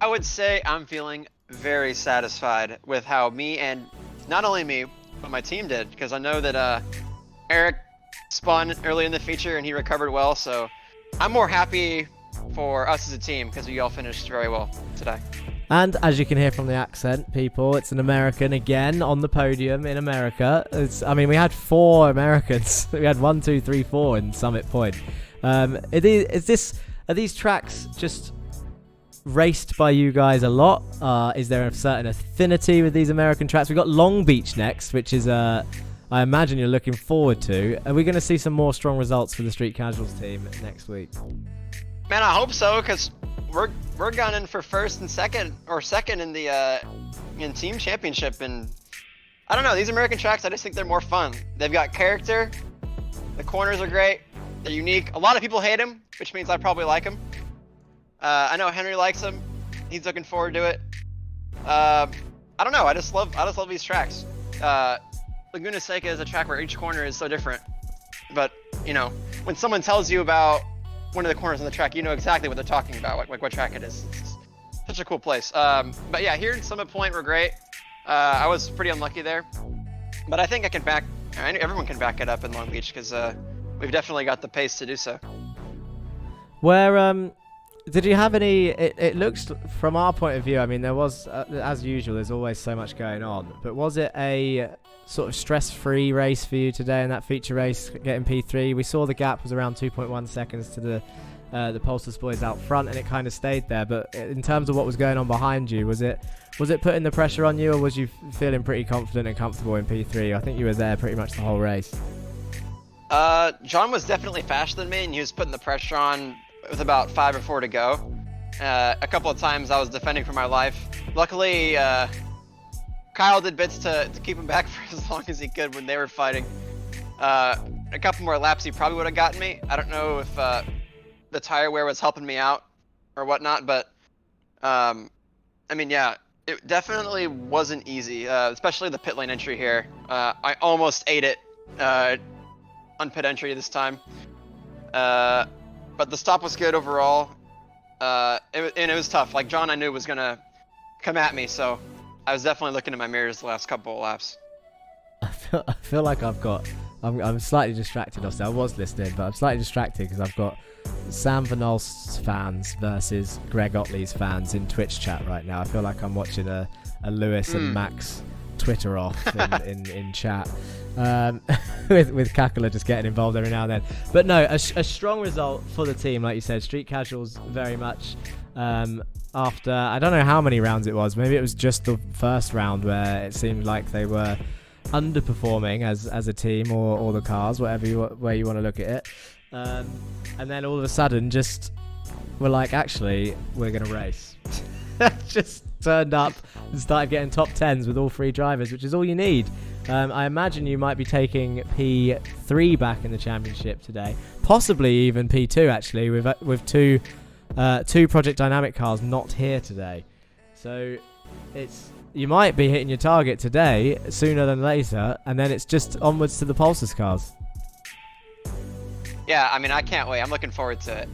I would say I'm feeling very satisfied with how me, and not only me, but my team did, because I know that Eric spun early in the feature and he recovered well, so I'm more happy for us as a team because we all finished very well today. And as you can hear from the accent, people, it's an American again on the podium in America. We had 4 Americans. We had 1, 2, 3, 4 in Summit Point. Are these tracks just raced by you guys a lot? Is there a certain affinity with these American tracks? We've got Long Beach next, which is I imagine you're looking forward to. Are we going to see some more strong results for the Street Casuals team next week? Man, I hope so, because we're gunning for first and second, or second in the in team championship, and I don't know, these American tracks, I just think they're more fun. They've got character, the corners are great, they're unique. A lot of people hate them, which means I probably like them. I know Henry likes them. He's looking forward to it. I don't know. I just love these tracks. Laguna Seca is a track where each corner is so different. But you know, when someone tells you about one of the corners on the track, you know exactly what they're talking about, like what track it is. It's such a cool place. But yeah, here in Summit Point, we're great. I was pretty unlucky there, but I think everyone can back it up in Long Beach because we've definitely got the pace to do so. Where did you have any? It looks, from our point of view, I mean, there was as usual. There's always so much going on. But was it a sort of stress-free race for you today in that feature race, getting P3? We saw the gap was around 2.1 seconds to the Pulsars boys out front, and it kind of stayed there. But in terms of what was going on behind you, was it putting the pressure on you, or was you feeling pretty confident and comfortable in P3? I think you were there pretty much the whole race. John was definitely faster than me, and he was putting the pressure on with about 5 or 4 to go. A couple of times I was defending for my life. Luckily, Kyle did bits to keep him back for as long as he could when they were fighting. A couple more laps he probably would have gotten me. I don't know if the tire wear was helping me out or whatnot, but I mean, yeah, it definitely wasn't easy, especially the pit lane entry here. I almost ate it on pit entry this time. But the stop was good overall, and it was tough. Like, John, I knew was gonna come at me, so I was definitely looking in my mirrors the last couple of laps. I feel like I'm slightly distracted. Also, I was listening, but I'm slightly distracted because I've got Sam Vanolst's fans versus Greg Otley's fans in Twitch chat right now. I feel like I'm watching a Lewis and Max Twitter off in chat. With Kakula just getting involved every now and then. But no, a strong result for the team, like you said. Street Casuals very much after, I don't know how many rounds it was. Maybe it was just the first round where it seemed like they were underperforming as a team or the cars, way you want to look at it. And then all of a sudden, just we're like, actually, we're gonna race. Just turned up and started getting top 10s with all 3 drivers, which is all you need. I imagine you might be taking P3 back in the championship today, possibly even P2 actually, with two Project Dynamic cars not here today. So you might be hitting your target today sooner than later, and then it's just onwards to the Pulsars cars. Yeah, I mean, I can't wait. I'm looking forward to it.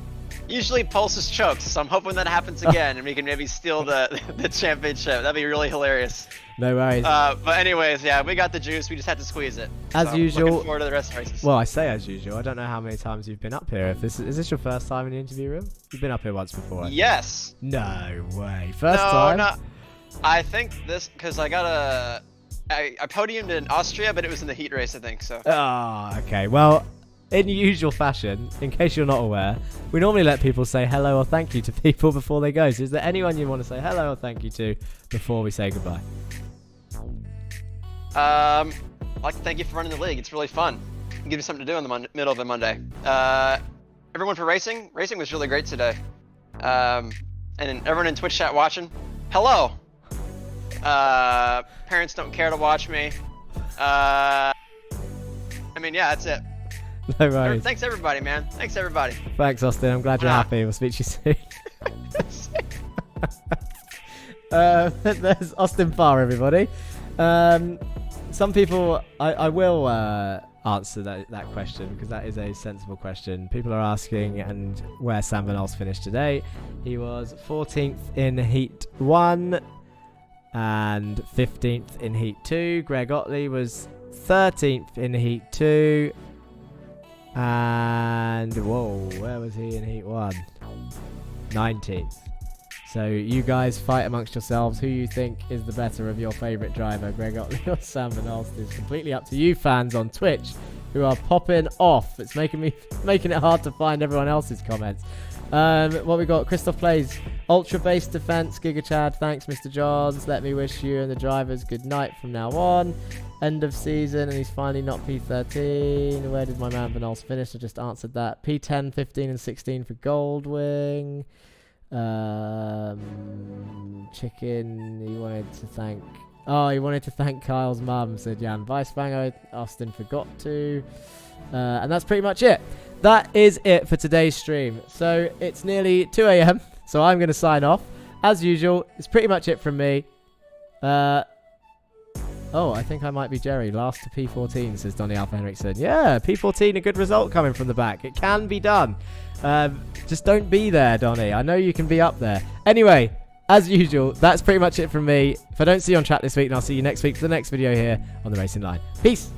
Usually Pulsars chokes, so I'm hoping that happens again and we can maybe steal the championship. That'd be really hilarious. No worries. But anyways, yeah, we got the juice. We just had to squeeze it. As usual. Looking forward to the rest of the races. Well, I say as usual. I don't know how many times you've been up here. Is this your first time in the interview room? You've been up here once before. I think. Yes. No way. First time? No. I think this, because I podiumed in Austria, but it was in the heat race, I think, so. Ah, okay. Well, in usual fashion, in case you're not aware, we normally let people say hello or thank you to people before they go. So is there anyone you want to say hello or thank you to before we say goodbye? I'd like to thank you for running the league. It's really fun. Give me something to do in the middle of a Monday. Everyone for racing. Racing was really great today. And everyone in Twitch chat watching. Hello. Parents don't care to watch me. I mean, yeah, that's it. No worries. Thanks everybody, man. Thanks everybody. Thanks, Austin. I'm glad you're happy. We'll speak to you soon. There's Austin Farr, everybody. Some people, I will answer that question because that is a sensible question. People are asking and where Sam Van Als finished today. He was 14th in Heat 1 and 15th in Heat 2. Greg Otley was 13th in Heat 2. And, whoa, where was he in Heat 1? 19th. So you guys fight amongst yourselves who you think is the better of your favourite driver, Greg Otley or Sam Van Als. It's completely up to you fans on Twitch who are popping off. It's making it hard to find everyone else's comments. What we got? Christoph plays Ultra Base Defense. Giga Chad, thanks Mr. Johns. Let me wish you and the drivers good night from now on. End of season, and he's finally not P13. Where did my man Van Als finish? I just answered that. P10, 15, and 16 for Goldwing. Chicken, he wanted to thank Kyle's mum, said Jan Weisbanger. Austin forgot to. And that's pretty much it. That is it for today's stream. So it's nearly 2 a.m. So I'm going to sign off. As usual, it's pretty much it from me. Oh, I think I might be Jerry. Last to P14, says Donny Alpha Henriksen. Yeah, P14, a good result coming from the back. It can be done. Just don't be there, Donny. I know you can be up there. Anyway, as usual, that's pretty much it from me. If I don't see you on chat this week, then I'll see you next week for the next video here on The Racing Line. Peace.